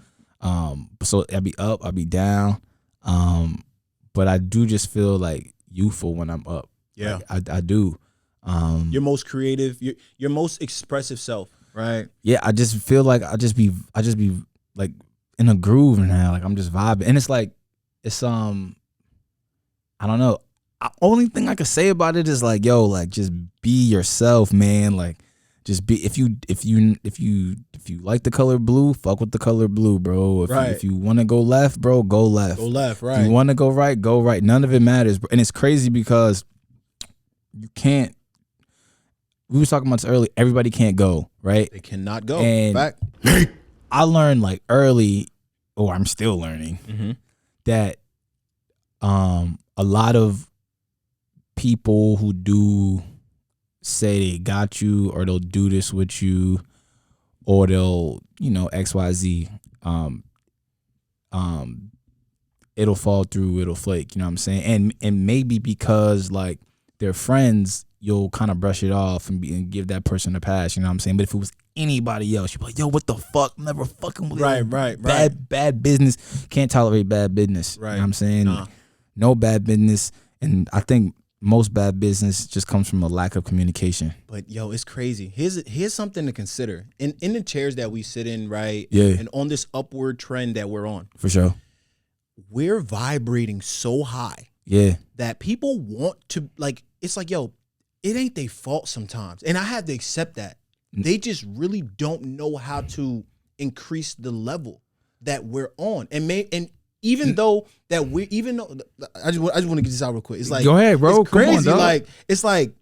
So I'll be up, I'll be down. But I do just feel like youthful when I'm up. Yeah, like, I do. Your most creative, your most expressive self, right? Yeah, I just feel like I just be like in a groove now. Like I'm just vibing, and it's like it's I don't know. Only thing I could say about it is like, yo, like just be yourself, man. Like just be. If you like the color blue, fuck with the color blue, bro. If you want to go left, bro, go left. Go left, right. If you want to go right, go right. None of it matters, bro. And it's crazy because you can't. We were talking about this earlier. Everybody can't go, right? They cannot go. And fact. I learned like early, or I'm still learning, that a lot of people who do say they got you, or they'll do this with you, or they'll XYZ, it'll fall through, it'll flake, you know what I'm saying? And maybe because like they're friends, you'll kind of brush it off and give that person a pass, you know what I'm saying? But if it was anybody else, you'd be like, yo, what the fuck? I'm never fucking with you. Right. Bad business. Can't tolerate bad business. Right. You know what I'm saying? Nah. No bad business. And I think most bad business just comes from a lack of communication. But yo, it's crazy. Here's something to consider. In the chairs that we sit in, right? Yeah. And on this upward trend that we're on. For sure. We're vibrating so high. Yeah. That people want to, like, it's like, yo, it ain't their fault sometimes. And I have to accept that. They just really don't know how to increase the level that we're on. And even though I just want to get this out real quick. It's like, go ahead, bro. It's crazy. Come on, dog. Like, it's like,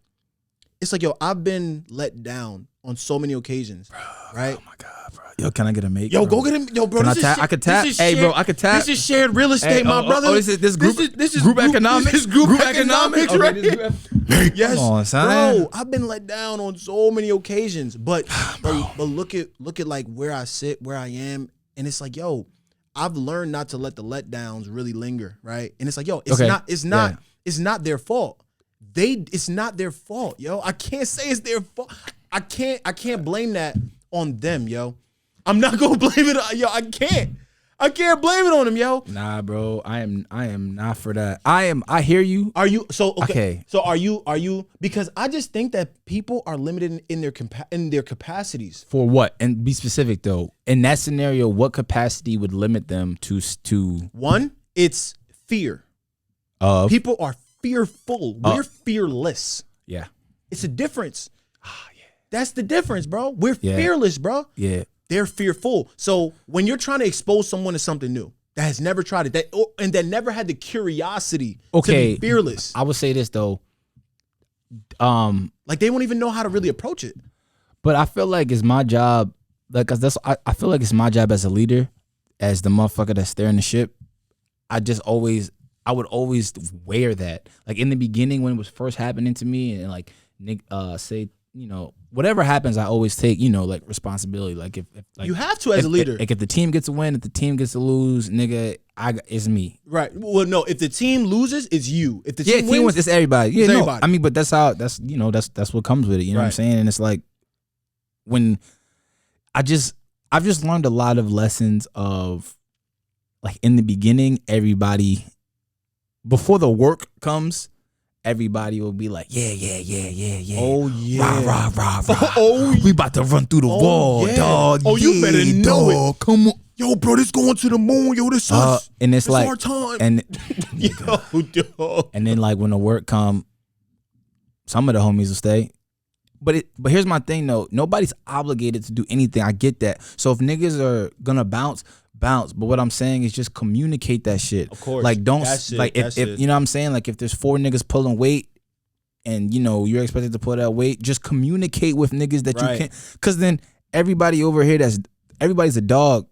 yo, I've been let down on so many occasions, right? Oh my God, bro. Yo, can I get a make? Yo, bro? go get him. Yo, bro, Can I could tap. Hey, bro, I could tap. This is shared real estate, my brother. This is group economics. This is group economics, right? Okay, yes, come on, son. bro. I've been let down on so many occasions, but look at like where I sit, where I am, and it's like, yo, I've learned not to let the letdowns really linger, right? And it's like, yo, it's not their fault. It's not their fault, yo. I can't say it's their fault. I can't blame that on them, yo. I'm not gonna blame it, yo. I can't blame it on them, yo. Nah, bro. I am not for that. I hear you. Are you so okay? Okay. So are you because I just think that people are limited in their capacities. For what? And be specific though. In that scenario, what capacity would limit them to one? It's fear. People are fearful. We're fearless. Yeah. It's a difference. Yeah. That's the difference, bro. We're fearless, bro. Yeah. They're fearful. So when you're trying to expose someone to something new that has never tried it, that never had the curiosity to be fearless. I would say this though. Like they won't even know how to really approach it. But I feel like it's my job, like, cause I feel like it's my job as a leader, as the motherfucker that's steering the ship. I would always wear that. Like in the beginning when it was first happening to me, and like say, whatever happens, I always take, like responsibility. Like if like you have to as a leader. Like if the team gets a win, if the team gets to lose, nigga, it's me. Right. Well, no. If the team loses, it's you. If the team wins, it's everybody. Yeah, it's everybody. I mean, but that's what comes with it. You know what I'm saying? And it's like when I've just learned a lot of lessons of like in the beginning, everybody before the work comes. Everybody will be like, yeah. Oh, yeah. Rah. Oh, we about to run through the wall, dog. Oh, you better know dog. it. Come on. Yo, bro, this going to the moon. Yo, this us. And it's like, our time. And, yo, dog. And then like when the work come, some of the homies will stay. But here's my thing though. Nobody's obligated to do anything. I get that. So if niggas are gonna bounce. But what I'm saying is just communicate that shit. Of course. Like don't that's like it, if you know what I'm saying? Like if there's 4 niggas pulling weight and you're expected to pull that weight, just communicate with niggas that you can't, cause then everybody over here everybody's a dog.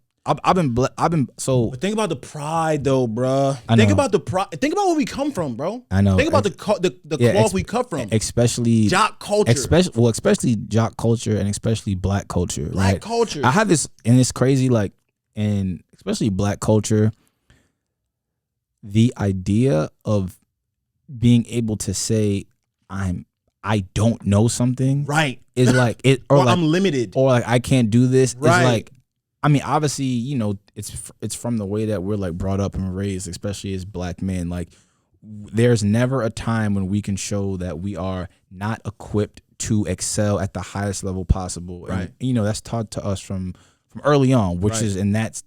I've been so. But think about the pride, though, bruh. I Think know. about the pride. Think about where we come from, bro. I know. Think about the cloth we cut from. Especially jock culture. Especially jock culture and especially black culture. Black culture. I have this, and it's crazy, like, and especially black culture, the idea of being able to say I don't know something, right, is like it, or like I'm limited, or like I can't do this. Right. It's like, I mean, obviously, you know, it's from the way that we're like brought up and raised, especially as black men. Like, there's never a time when we can show that we are not equipped to excel at the highest level possible. Right. And, you know, that's taught to us from early on, which Right. is, and that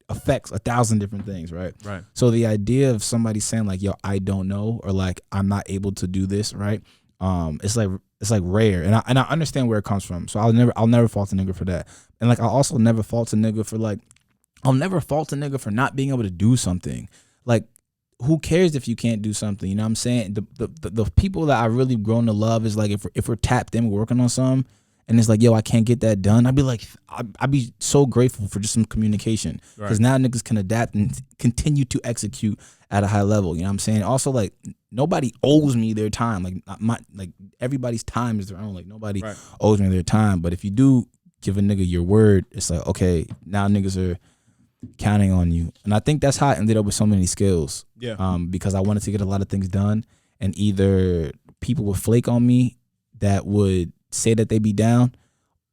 affects 1,000 different things, right? Right. So the idea of somebody saying like, yo, I don't know, or like, I'm not able to do this, right? It's like rare, and I understand where it comes from. So I'll never fault a nigga for that. And like, I'll also never fault a nigga for like, I'll never fault a nigga for not being able to do something. Like, who cares if you can't do something? You know what I'm saying? The people that I really grown to love is like, if we're tapped in, we're working on something, and it's like, yo, I can't get that done. I'd be like, I'd be so grateful for just some communication, because now niggas can adapt and continue to execute at a high level. You know what I'm saying? Also, like, nobody owes me their time. Like everybody's time is their own. Like, nobody owes me their time. But if you do give a nigga your word, it's like, okay, now niggas are counting on you. And I think that's how I ended up with so many skills. Yeah. Because I wanted to get a lot of things done, and either people would flake on me that would say that they be down,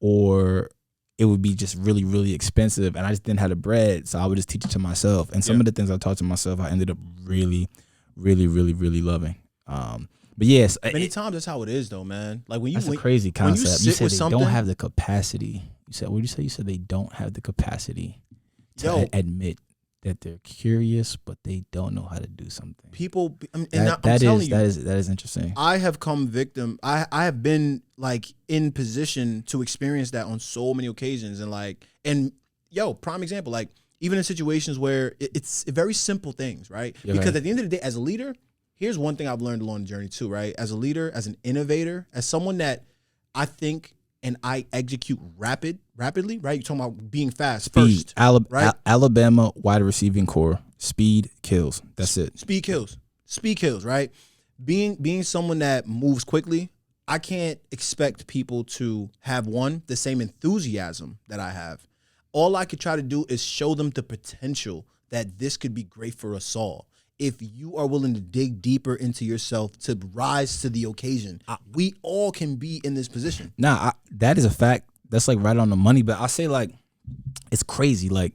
or it would be just really, really expensive, and I just didn't have the bread, so I would just teach it to myself. And some of the things I taught to myself, I ended up really, really, really, really loving. But yes, many times that's how it is, though, man. Like, when you that's a crazy concept. You said they don't have the capacity. You said, what did you say? You said they don't have the capacity to admit that they're curious, but they don't know how to do something. People, that is interesting. I have come victim. I have been like in position to experience that on so many occasions, and prime example, like, even in situations where it's very simple things, right? Yeah, because right. at the end of the day, as a leader, here's one thing I've learned along the journey too, right? As a leader, as an innovator, as someone that I think and I execute rapidly, right? You're talking about being fast. Speed. First, right? Alabama wide receiving core. Speed kills. That's it. Speed kills. Speed kills, right? Being someone that moves quickly, I can't expect people to have the same enthusiasm that I have. All I could try to do is show them the potential that this could be great for us all. If you are willing to dig deeper into yourself to rise to the occasion, we all can be in this position. That is a fact. That's like right on the money. But I say, like, it's crazy. Like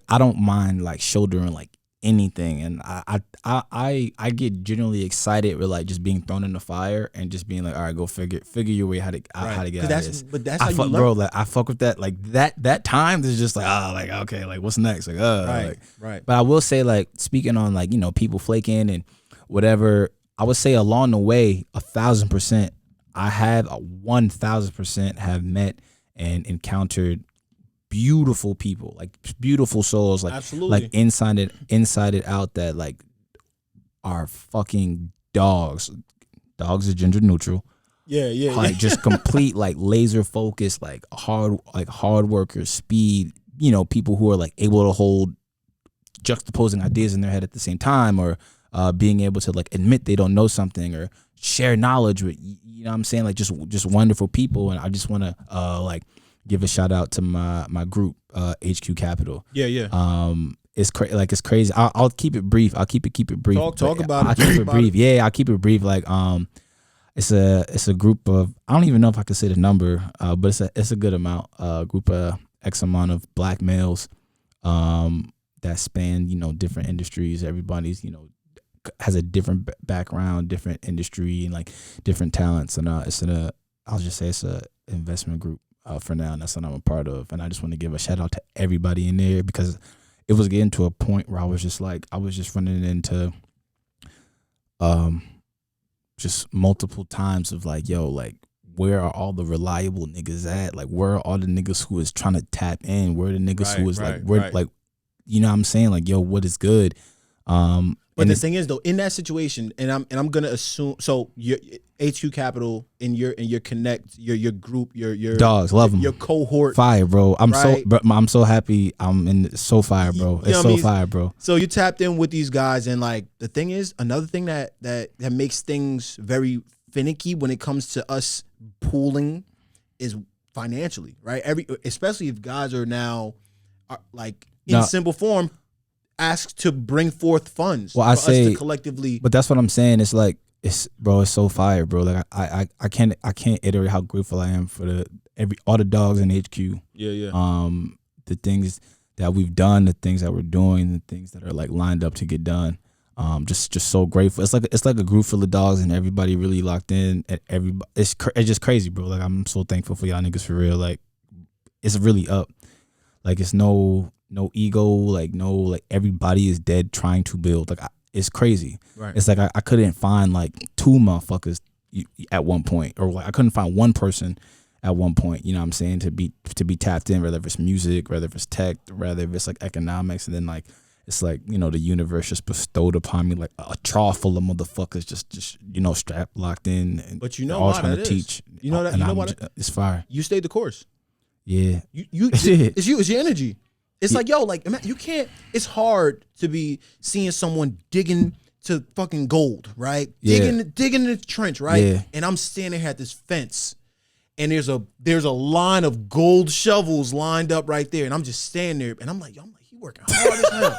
I don't mind like shouldering like anything, and I get generally excited with like just being thrown in the fire and just being like, all right, go figure your way how to get out of this. But that's how you learn, bro. Like, I fuck with that. Like that time is just like, like, okay, like, what's next? Like, right. But I will say, like, speaking on like, you know, people flaking and whatever, I would say along the way, 1,000%, I have 1,000% have met and encountered beautiful people, like beautiful souls, like absolutely, like inside it out, that like are fucking dogs. Dogs are gender neutral. Yeah. Like just complete like laser focus, like hard workers, speed. You know, people who are like able to hold juxtaposing ideas in their head at the same time, or being able to like admit they don't know something or share knowledge with, you know what I'm saying, like just wonderful people. And I just want to like give a shout out to my group, HQ Capital. Yeah. It's crazy. I'll keep it brief. I'll keep it brief. Talk about it. I'll keep it brief. Yeah, I'll keep it brief. Like, it's a group of, I don't even know if I can say the number, but it's a good amount. Group of X amount of black males, that span, you know, different industries. Everybody's, you know, has a different background, different industry, and like different talents. And I'll just say it's a investment group for now, and that's what I'm a part of. And I just want to give a shout out to everybody in there, because it was getting to a point where I was just running into just multiple times of like, yo, like, where are all the reliable niggas at? Like, where are all the niggas who is trying to tap in? Where are the niggas who is like, you know what I'm saying? Like, yo, what is good? But the thing is, though, in that situation, and I'm gonna assume, so your HQ Capital in your connect, your group, your dogs, love them, your cohort, fire, bro. I'm right? I'm so happy. I'm in so fire, bro. It's so fire, bro. So you tapped in with these guys, and like the thing is, another thing that makes things very finicky when it comes to us pooling is financially, right? Especially if guys are now like in simple form asked to bring forth funds for us to collectively. But that's what I'm saying. It's like it's so fire, bro. Like I can't iterate how grateful I am for all the dogs in HQ. Yeah. The things that we've done, the things that we're doing, the things that are like lined up to get done. Just so grateful. It's like a group full of dogs and everybody really locked in. And everybody, it's just crazy, bro. Like I'm so thankful for y'all niggas for real. Like it's really up. Like it's no ego. Like everybody is dead trying to build. Like it's crazy. Right. It's like I couldn't find like two motherfuckers at one point, or like I couldn't find one person at one point. You know what I'm saying, to be tapped in, whether it's music, whether it's tech, whether it's like economics, and then like. It's like, you know, the universe just bestowed upon me like a trough full of motherfuckers just you know, strapped, locked in, and but you know all why trying that to is. teach. You know that. And you know what? It's fire. You stayed the course. Yeah. It's your energy. It's like, yo, like you can't. It's hard to be seeing someone digging to fucking gold, right? Digging in the trench, right? Yeah. And I'm standing here at this fence, and there's a line of gold shovels lined up right there, and I'm just standing there, and I'm like, he working hard as hell.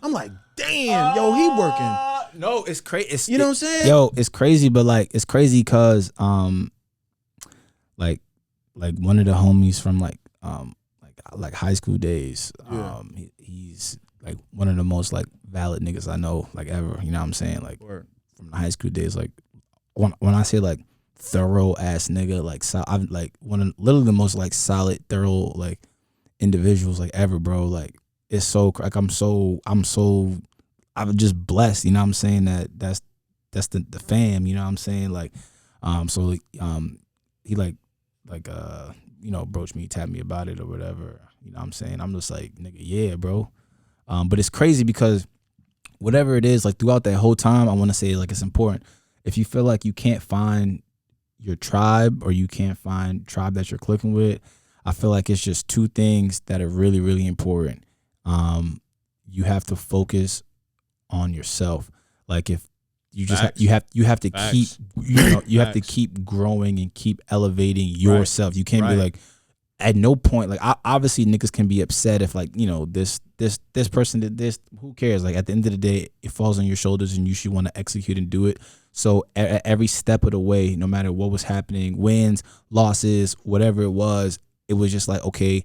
I'm like, damn, yo, he working. No, it's crazy. You know what I'm saying? Yo, it's crazy, but like it's crazy because like one of the homies from like high school days, he's like one of the most like valid niggas I know like ever. You know what I'm saying? Like from the high school days, like when I say like thorough ass nigga, like I'm like one of literally the most like solid, thorough like individuals like ever, bro. Like it's so like I'm just blessed, you know what I'm saying, that's the fam, you know what I'm saying, like so he like you know, approached me, tapped me about it or whatever, you know what I'm saying. I'm just like, nigga, yeah, bro. But it's crazy because whatever it is, like throughout that whole time, I want to say like it's important. If you feel like you can't find your tribe or you can't find tribe that you're clicking with, I feel like it's just two things that are really, really important. You have to focus on yourself. Like if you just you have to keep have to keep growing and keep elevating yourself. You can't be like, at no point, like obviously niggas can be upset if like, you know, this person did this. Who cares? Like at the end of the day, it falls on your shoulders and you should want to execute and do it. So at every step of the way, no matter what was happening, wins, losses, whatever it was just like, okay,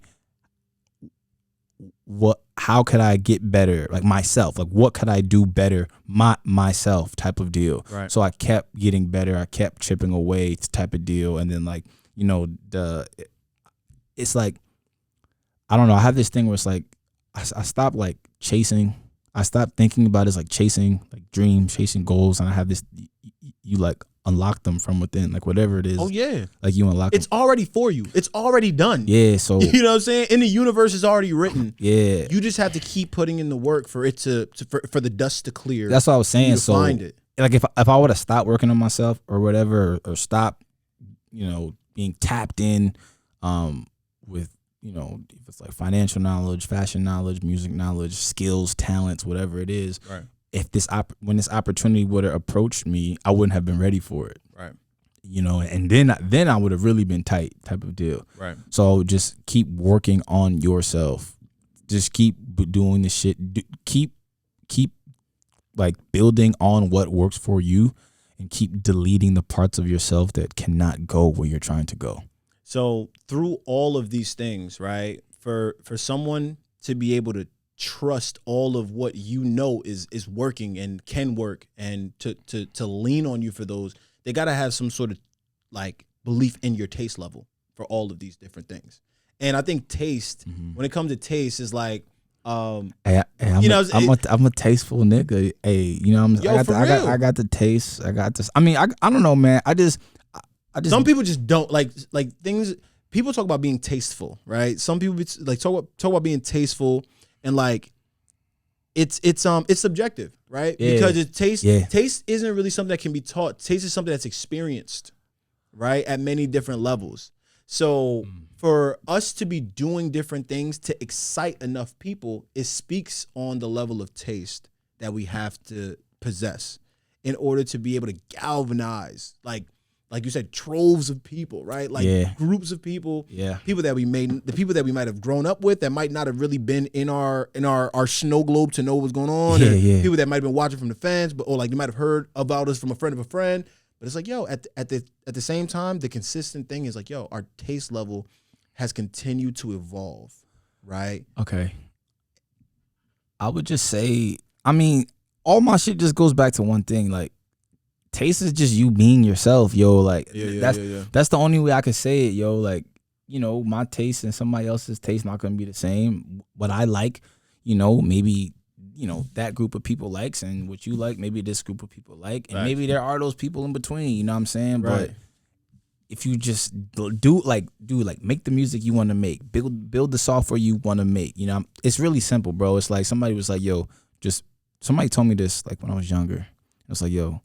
how could I get better, like myself, like what could I do better myself type of deal. Right. So I kept getting better, I kept chipping away type of deal. And then like, you know, it's like, I don't know, I have this thing where it's like I stopped like chasing, I stopped thinking about it as like chasing like dreams, chasing goals, and I have this, you like unlock them from within, like whatever it is. Oh yeah, like you unlock it's them. already for you, it's already done. Yeah, so you know what I'm saying, in the universe is already written. Yeah, you just have to keep putting in the work for it for the dust to clear. That's what I was saying. So find it. Like if I would have stopped working on myself or whatever, or stop, you know, being tapped in with, you know, if it's like financial knowledge, fashion knowledge, music knowledge, skills, talents, whatever it is, right. If when this opportunity would have approached me, I wouldn't have been ready for it. Right. You know, and then I would have really been tight type of deal. Right. So just keep working on yourself. Just keep doing the shit. Keep like building on what works for you, and keep deleting the parts of yourself that cannot go where you're trying to go. So through all of these things, right, for someone to be able to trust all of what you know is working and can work, and to lean on you for those, they got to have some sort of like belief in your taste level for all of these different things. And I think taste, when it comes to taste, is like, I'm a tasteful nigga. Hey, you know, I got the taste. I got this. I mean, I don't know, man. I just some people just don't like things. People talk about being tasteful, right? Some people like talk about being tasteful, and like it's subjective, right? Yeah. Because Yeah. taste isn't really something that can be taught. Taste is something that's experienced, right? At many different levels. So for us to be doing different things to excite enough people, it speaks on the level of taste that we have to possess in order to be able to galvanize, like you said, troves of people, right? Like groups of people, people that we might have grown up with that might not have really been in our snow globe to know what's going on. People that might have been watching from the fence, or like you might have heard about us from a friend of a friend. But it's like, yo, at the same time, the consistent thing is like, yo, our taste level has continued to evolve, right? Okay. I would just say, I mean, all my shit just goes back to one thing, like, taste is just you being yourself, yo. Like that's the only way I could say it, yo. Like, you know, my taste and somebody else's taste not gonna be the same. What I like, you know, maybe, you know, that group of people likes, and what you like, maybe this group of people like, and maybe there are those people in between. You know what I'm saying? Right. But if you just do make the music you want to make, build the software you want to make. You know, it's really simple, bro. It's like somebody was like, yo, somebody told me this like when I was younger. It's like, yo,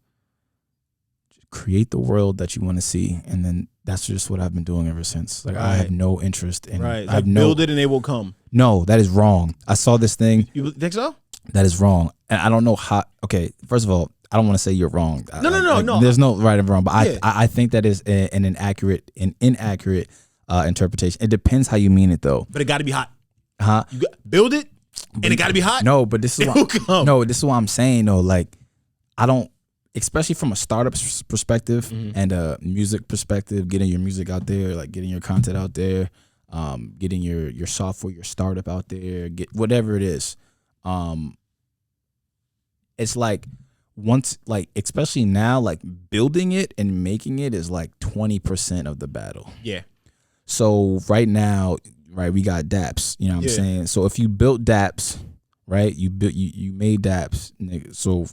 create the world that you want to see, and then that's just what I've been doing ever since. Like, I have no interest in build it and they will come. No, that is wrong. I saw this thing. You think so? That is wrong, and I don't know how. Okay, first of all, I don't want to say you're wrong. No. There's no right and wrong, but I think that is an inaccurate interpretation. It depends how you mean it, though. But it got to be hot. Huh? You build it, and it got to be hot. No, but this is this is what I'm saying though. Like, I don't. Especially from a startup perspective and a music perspective, getting your music out there, like getting your content out there, getting your software, your startup out there, get whatever it is. It's like once, like, especially now, like building it and making it is like 20% of the battle. Yeah. So right now, right, we got dApps. You know what I'm saying? So if you built dApps, right, you made dApps, nigga, so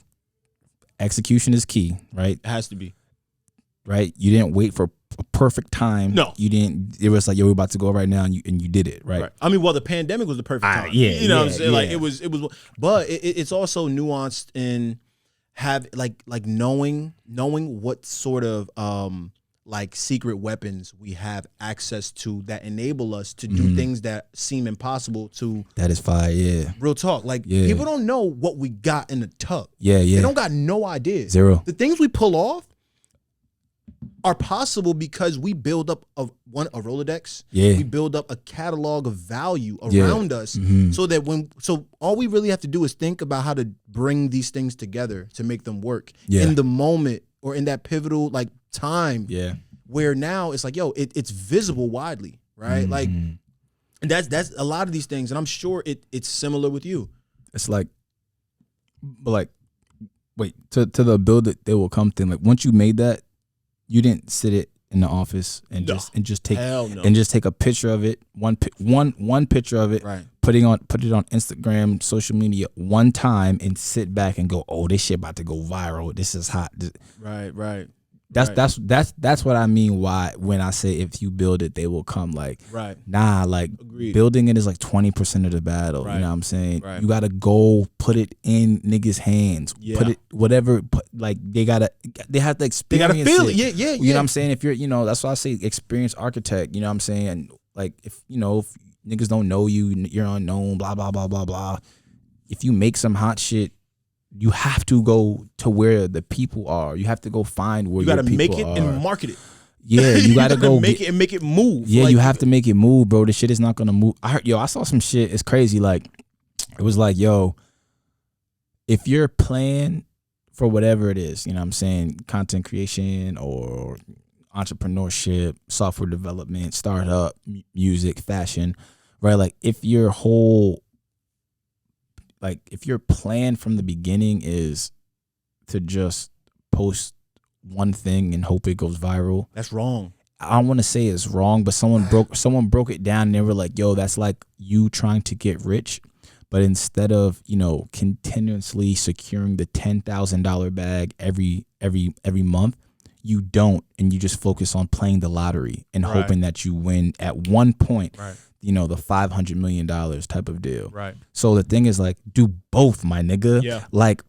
execution is key, right? It has to be. Right? You didn't wait for a perfect time. No. You didn't. It was like, yo, we're about to go right now, and you did it, right? I mean, well, the pandemic was the perfect time. You know what I'm saying? Like, it was, but it's also nuanced in knowing what sort of like secret weapons we have access to that enable us to do things that seem impossible to. That is fire, yeah. Real talk. Like, people don't know what we got in the tuck. Yeah. They don't got no idea. Zero. The things we pull off are possible because we build up a Rolodex. Yeah. We build up a catalog of value around us so that so all we really have to do is think about how to bring these things together to make them work in the moment or in that pivotal like time where now it's like, yo, it's visible widely, right? Like, and that's a lot of these things, and I'm sure it's similar with you. It's like, but like, wait, to the build it, they will come thing. Like, once you made that, you didn't sit it in the office and just take a picture of it, one picture of it, right? Put it on Instagram, social media one time, and sit back and go, oh, this shit about to go viral. This is hot. Right. That's what I mean. Why when I say if you build it, they will come. Like, nah, like agreed. Building it is like 20% of the battle. Right. You know what I'm saying? Right. You gotta go put it in niggas' hands. Put it whatever. Like they have to experience. They gotta feel it. Yeah. You know what I'm saying? If you're, that's why I say experienced architect. You know what I'm saying? And like if niggas don't know you, you're unknown. Blah blah blah blah blah. If you make some hot shit, you have to go to where the people are. You have to go find where your people are. You gotta make it and market it. Yeah, you gotta go make it and make it move. Yeah, you have to make it move, bro. The shit is not gonna move. I saw some shit. It's crazy. Like, it was like, yo, if you're playing for whatever it is, you know what I'm saying, content creation or entrepreneurship, software development, startup, music, fashion, right? Like, if your plan from the beginning is to just post one thing and hope it goes viral, that's wrong. I don't want to say it's wrong, but someone broke it down and they were like, yo, that's like you trying to get rich, but instead of, continuously securing the $10,000 bag every month, you don't, and you just focus on playing the lottery and hoping that you win at one point. Right. the $500 million type of deal. Right. So the thing is, like, do both, my nigga. Yeah. Like,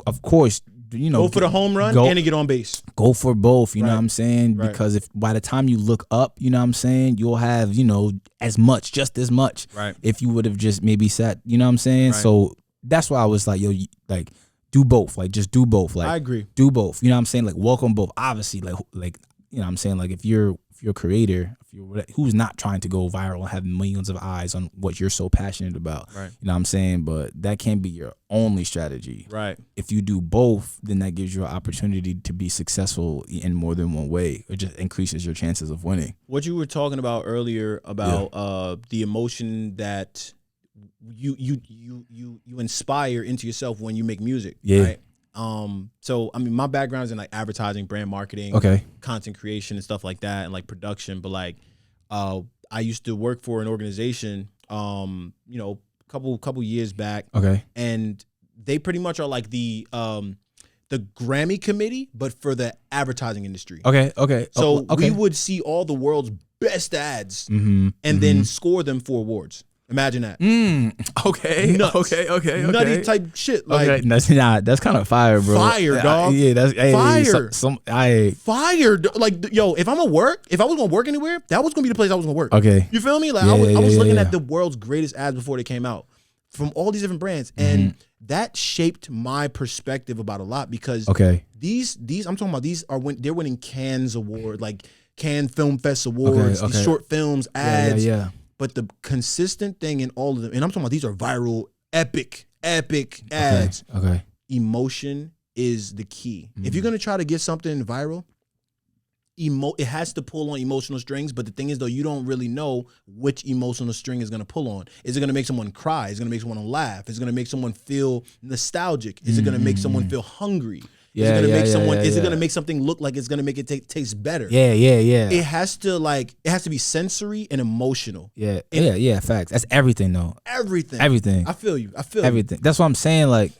of course, go for the home run and to get on base. Go for both, you know Right. what I'm saying? Right. Because if by the time you look up, you know what I'm saying, you'll have, just as much. Right. If you would have just maybe sat, you know what I'm saying? Right. So that's why I was like, like, do both. Like, just do both. Like, I agree. Do both. You know what I'm saying? Like, welcome both. Obviously, like you know what I'm saying? Like, if you're a creator, who's not trying to go viral and have millions of eyes on what you're so passionate about. Right. You know what I'm saying? But that can't be your only strategy. Right. If you do both, then that gives you an opportunity to be successful in more than one way. It just increases your chances of winning. What you were talking about earlier about the emotion that you inspire into yourself when you make music. Yeah. Right? So I mean, my background is in like advertising, brand marketing, Okay. content creation and stuff like that, and like production. But like, I used to work for an organization, couple years back. Okay. And they pretty much are like the Grammy committee, but for the advertising industry. Okay. Okay. So okay. we would see all the world's best ads Mm-hmm. and then score them for awards. Imagine that. Okay. Nuts. Okay. Nutty type shit. Like, okay. That's kind of fire, bro. Fire, dog. Yeah, that's Fire. Fire. Like, yo, if I was gonna work anywhere, that was gonna be the place I was gonna work. Okay. You feel me? Like, Yeah, I was looking yeah. at the world's greatest ads before they came out from all these different brands, and that shaped my perspective about a lot because these I'm talking about they're winning Cannes Award, like Cannes Film Fest awards, these short films, ads. Yeah. But the consistent thing in all of them, and I'm talking about these are viral, epic ads. Okay. Emotion is the key. If you're gonna try to get something viral, it has to pull on emotional strings. But the thing is, though, you don't really know which emotional string is gonna pull on. Is it gonna make someone cry? Is it gonna make someone laugh? Is it gonna make someone feel nostalgic? Is it gonna make someone feel hungry? Is it gonna make someone? Is it gonna make something look like it's gonna make it taste better? Yeah. It has to be sensory and emotional. Yeah. Facts. That's everything, though. Everything. I feel you. Everything. That's what I'm saying. Like,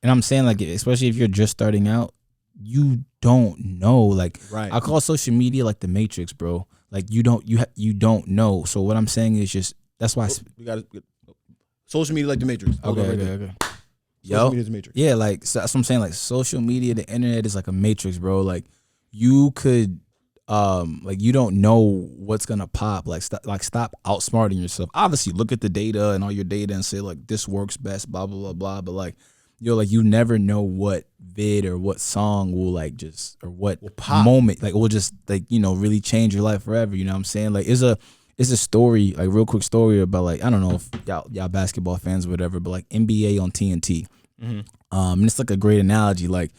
and I'm saying, like, especially if you're just starting out, you don't know. Like, right. I call social media like the Matrix, bro. Like, you don't know. So what I'm saying is just that's why we got social media like the Matrix. Okay. Social media is the Matrix. Yeah, like, so that's what I'm saying. Like, social media, the internet is like a matrix, bro. Like, you could, like, you don't know what's gonna pop. Like, stop outsmarting yourself. Obviously, look at the data and all your data and say, like, this works best, blah blah blah blah. But like, you never know what vid or what song will or what moment, like, it will just, like, really change your life forever. You know what I'm saying? Like, it's a story, like, real quick story about, like, I don't know if y'all basketball fans or whatever, but like NBA on TNT. And it's like a great analogy. Like,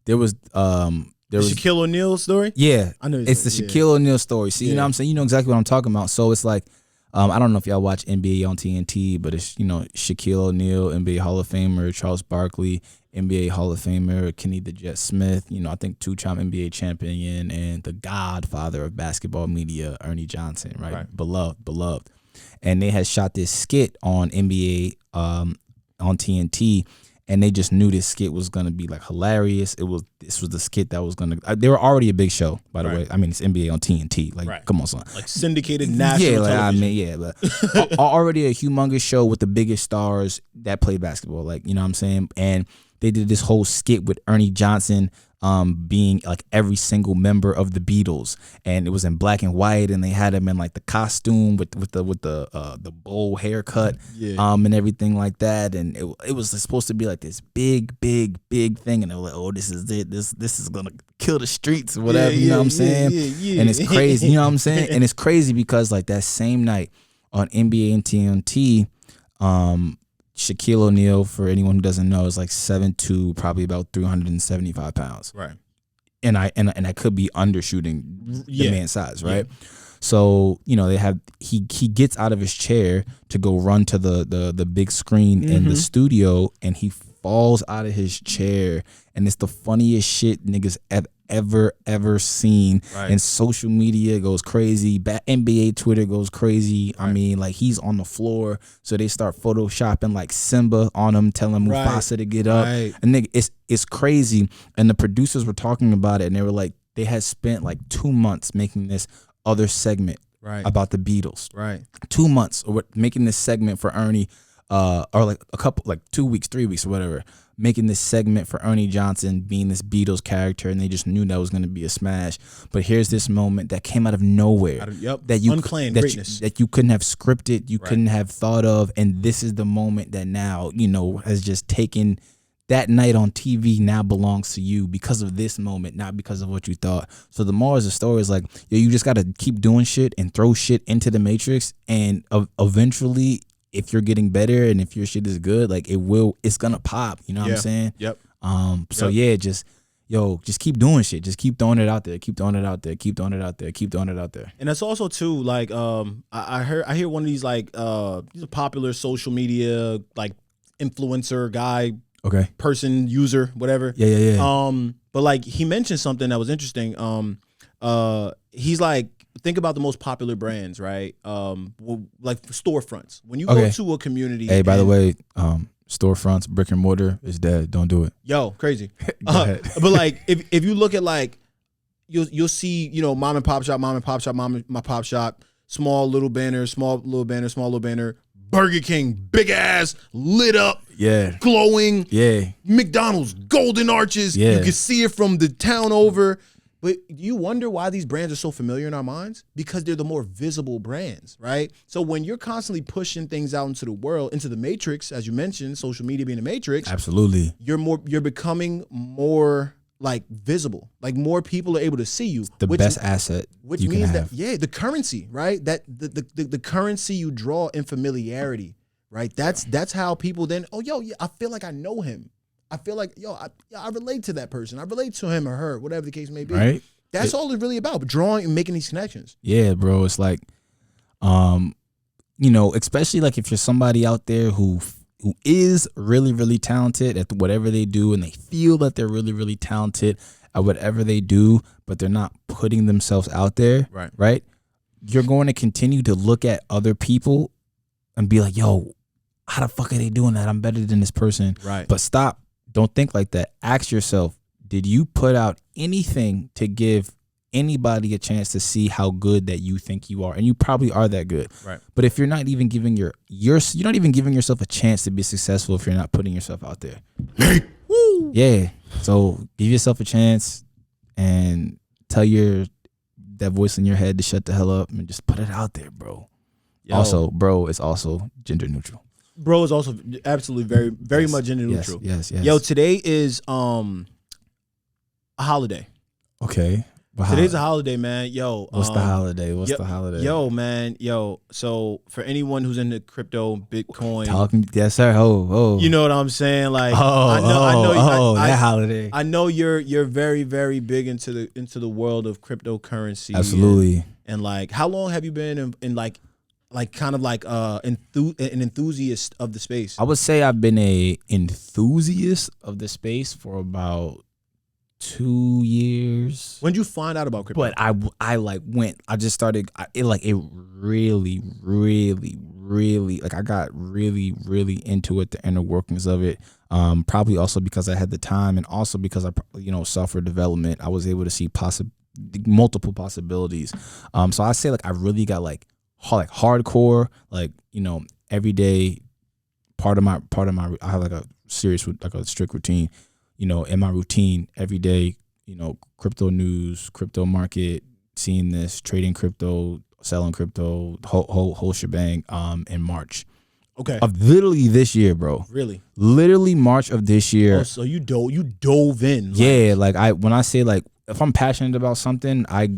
there was Shaquille O'Neal story. Yeah, I know it's the Shaquille O'Neal story. See, you know what I'm saying? You know exactly what I'm talking about. So it's like, I don't know if y'all watch NBA on TNT, but it's Shaquille O'Neal, NBA Hall of Famer, Charles Barkley, NBA Hall of Famer, Kenny the Jet Smith. I think 2-time NBA champion and the godfather of basketball media, Ernie Johnson. Right. Beloved. And they had shot this skit on NBA on TNT. And they just knew this skit was gonna be, like, hilarious. This was the skit that was gonna. They were already a big show, by the way. I mean, it's NBA on TNT. Like, come on, son. Like syndicated national television. But already a humongous show with the biggest stars that played basketball. Like, you know what I'm saying? And they did this whole skit with Ernie Johnson, being like every single member of the Beatles, and it was in black and white, and they had him in like the costume with the bowl haircut, and everything like that, and it was supposed to be like this big thing, and they were like, oh, this is it, this is gonna kill the streets or whatever, you know what I'm saying? And it's crazy, you know what I'm saying? And it's crazy because, like, that same night on NBA and TNT, Shaquille O'Neal, for anyone who doesn't know, is like 7'2", probably about 375 pounds. Right. And I could be undershooting the man's size, right? Yeah. So, he gets out of his chair to go run to the big screen in the studio, and he falls out of his chair, and it's the funniest shit niggas ever seen. Right. And social media goes crazy. NBA Twitter goes crazy. Right. I mean, like, he's on the floor, so they start photoshopping like Simba on him, telling Mufasa to get up. Right. And nigga, it's crazy. And the producers were talking about it, and they were like, they had spent like 2 months making this other segment Right. about the Beatles. Right. 2 months or making this segment for Ernie, or like a couple, like 2 weeks, 3 weeks or whatever, making this segment for Ernie Johnson being this Beatles character, and they just knew that was going to be a smash. But here's this moment that came out of nowhere, that you unplanned that greatness, that you couldn't have scripted, you couldn't have thought of, and this is the moment that now has just taken. That night on TV now belongs to you because of this moment, not because of what you thought. So the moral of the story is like, you just got to keep doing shit and throw shit into the matrix, and eventually, if you're getting better and if your shit is good, like it's gonna pop. You know what I'm saying? Yep. So yeah, just keep doing shit. Just keep throwing it out there. Keep throwing it out there. Keep throwing it out there. Keep throwing it out there. And that's also too like I hear one of these like these are popular social media like influencer guy. Okay. Person, user, whatever. Yeah. But like he mentioned something that was interesting. He's like, think about the most popular brands, right? Like storefronts. When you go to a community. Hey, by the way, storefronts, brick and mortar is dead. Don't do it. Yo, crazy. But like, if you look at like, you'll see, mom and pop shop, small little banner. Burger King, big ass, lit up, glowing, McDonald's, golden arches. You can see it from the town over. But you wonder why these brands are so familiar in our minds? Because they're the more visible brands, right? So when you're constantly pushing things out into the world, into the matrix, as you mentioned, social media being a matrix, absolutely, you're becoming more like visible, like more people are able to see you. The best asset, which means that the currency, right? That the currency you draw in familiarity, right? That's how people then. Oh, I feel like I know him. I feel like I relate to that person. I relate to him or her, whatever the case may be. Right. That's all it's really about, drawing and making these connections. Yeah, bro. It's like, especially like if you're somebody out there who is really, really talented at whatever they do, and they feel that they're really, really talented at whatever they do, but they're not putting themselves out there, right? You're going to continue to look at other people and be like, yo, how the fuck are they doing that? I'm better than this person. Right. But stop. Don't think like that. Ask yourself, did you put out anything to give anybody a chance to see how good that you think you are? And you probably are that good. Right. But if you're not even giving you're not even giving yourself a chance to be successful if you're not putting yourself out there. Woo! Yeah. So give yourself a chance and tell that voice in your head to shut the hell up and just put it out there, bro. Yo. Also, bro is also gender neutral. Bro is also absolutely very much gender neutral. Yes. Yo, today is a holiday. Okay. Today's a holiday, man. Yo, what's the holiday? What's the holiday? Yo, man. So for anyone who's into crypto, Bitcoin, yes, sir. Oh, you know what I'm saying? Like, I know that holiday. I know you're very, very big into the world of cryptocurrency. Absolutely. And like, how long have you been in like kind of like an enthusiast of the space? I would say I've been a enthusiast of the space for about 2 years. When did you find out about crypto? But I just started it really like I got really into it, the inner workings of it. Probably also because I had the time, and also because I software development, I was able to see multiple possibilities. So I say like I really got like hardcore, like every day part of my I have like a serious, like a strict routine. In my routine every day, crypto news, crypto market, seeing this, trading crypto, selling crypto, whole shebang. In March, of literally this year, bro. Really, literally March of this year. Oh, so you dove in. Yeah, like when I say like if I'm passionate about something, I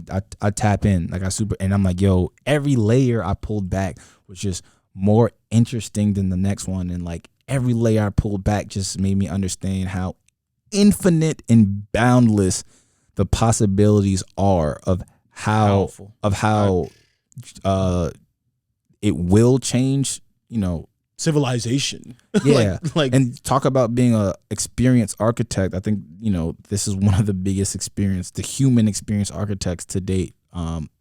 tap in, like and I'm like, yo, every layer I pulled back was just more interesting than the next one, and like every layer I pulled back just made me understand how infinite and boundless the possibilities are of how it will change, civilization. Yeah. And talk about being a experienced architect. I think, this is one of the biggest the human experience architects to date.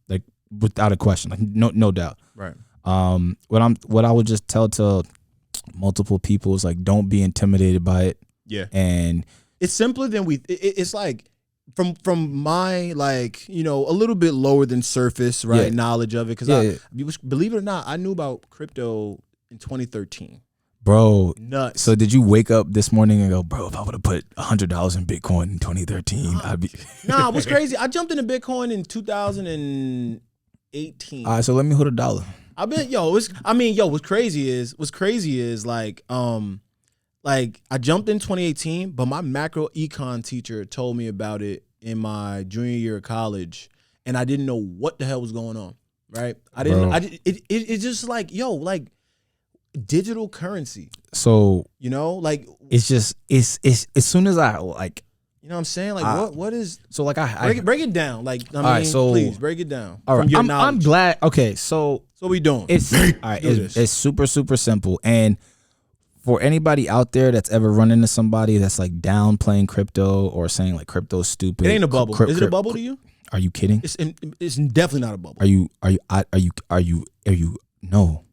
Like without a question, like no doubt. Right. What I would just tell to multiple people is like, don't be intimidated by it. Yeah. And it's simpler than it's like from my like, you know, a little bit lower than surface, right, knowledge of it, because believe it or not, I knew about crypto in 2013. Bro, nuts. So did you wake up this morning and go, bro, if I would have put $100 in Bitcoin in 2013, I'd be. Nah, it was crazy. I jumped into Bitcoin in 2018. All right, so let me hold $1. I've been, what's crazy is like I jumped in 2018, but my macro econ teacher told me about it in my junior year of college, and I didn't know what the hell was going on. Right? It's just like, digital currency. So, you know, like it's just it's as soon as I like, you know what I'm saying? Like what is so like break it down. Like please break it down. All right. I'm glad. Okay, so what we doing? It's all right, it's super simple. And for anybody out there that's ever run into somebody that's like downplaying crypto or saying like crypto's stupid. It ain't a bubble. Is it a bubble to you? Are you kidding? It's definitely not a bubble. Are you no.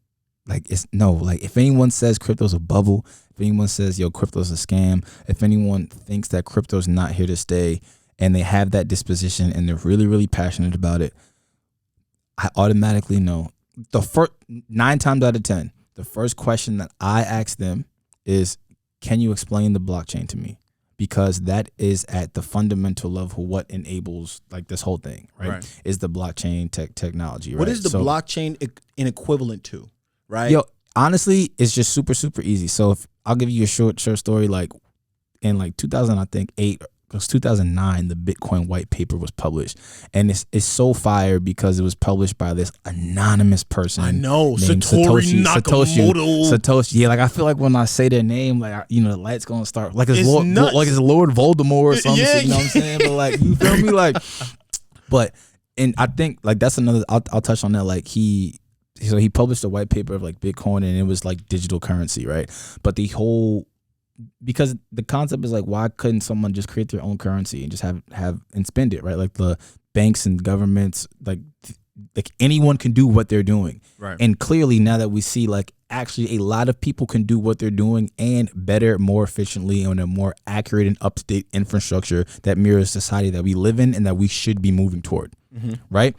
Like it's no, like if anyone says crypto's a bubble, if anyone says crypto's a scam, if anyone thinks that crypto's not here to stay and they have that disposition and they're really, really passionate about it, I automatically know. The first 9 times out of 10, the first question that I ask them is, can you explain the blockchain to me? Because that is at the fundamental level what enables like this whole thing, right? Is the blockchain technology, right? What is the blockchain an equivalent to? Right. Yo, honestly, it's just super easy. So if I'll give you a short story, like in like 2008, it was 2009, the Bitcoin white paper was published, and it's so fire because it was published by this anonymous person. I know, Satoshi Nakamoto. Satoshi. Yeah, like I feel like when I say their name, like the light's gonna start like it's Lord Voldemort or something. Yeah, you know what I'm saying? But like, you feel me? Like, and I think like that's another. I'll touch on that. Like he published a white paper of like Bitcoin, and it was like digital currency, right? But because the concept is like, why couldn't someone just create their own currency and just have and spend it, right? Like the banks and governments, like anyone can do what they're doing. Right. And clearly now that we see like actually a lot of people can do what they're doing and better, more efficiently, on a more accurate and up-to-date infrastructure that mirrors society that we live in and that we should be moving toward. Right?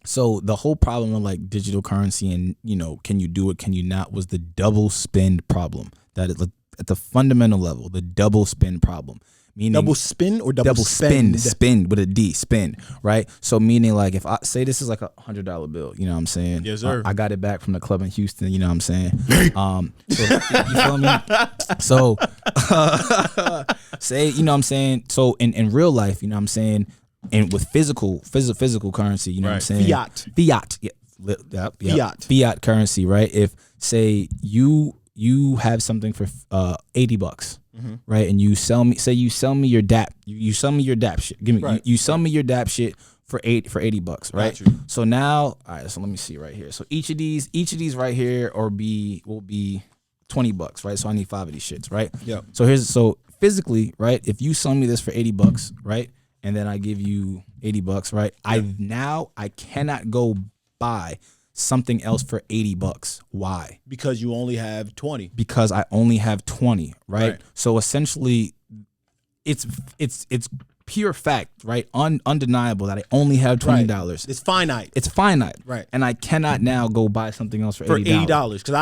So the whole problem with like digital currency and, can you do it, can you not, was the double spend problem. That is at the fundamental level, the double spend problem. Meaning double spin or double spend? Spend with a D, spend, right? So meaning like if I say this is like $100 bill, you know what I'm saying? Yes, sir. I got it back from the club in Houston, you know what I'm saying? So, you feel me? So say, you know what I'm saying? So in real life, you know what I'm saying? And with physical currency, you know what I'm saying? Fiat. Yeah. Fiat currency, right? If say you have something for $80, right? And you sell me your DAP, you sell me your DAP shit. You sell me your DAP shit for $80, right? So now, all right. So let me see right here. So each of these right here will be $20, right? So I need 5 of these shits, right? Yeah. So physically, right? If you sell me this for $80, right? And then I give you $80, right? Yeah. I cannot go buy something else for $80. Why? Because you only have 20. Because I only have 20, right? So essentially, it's pure fact, right? Undeniable that I only have $20. It's finite. It's finite, right? And I cannot now go buy something else for $80. Because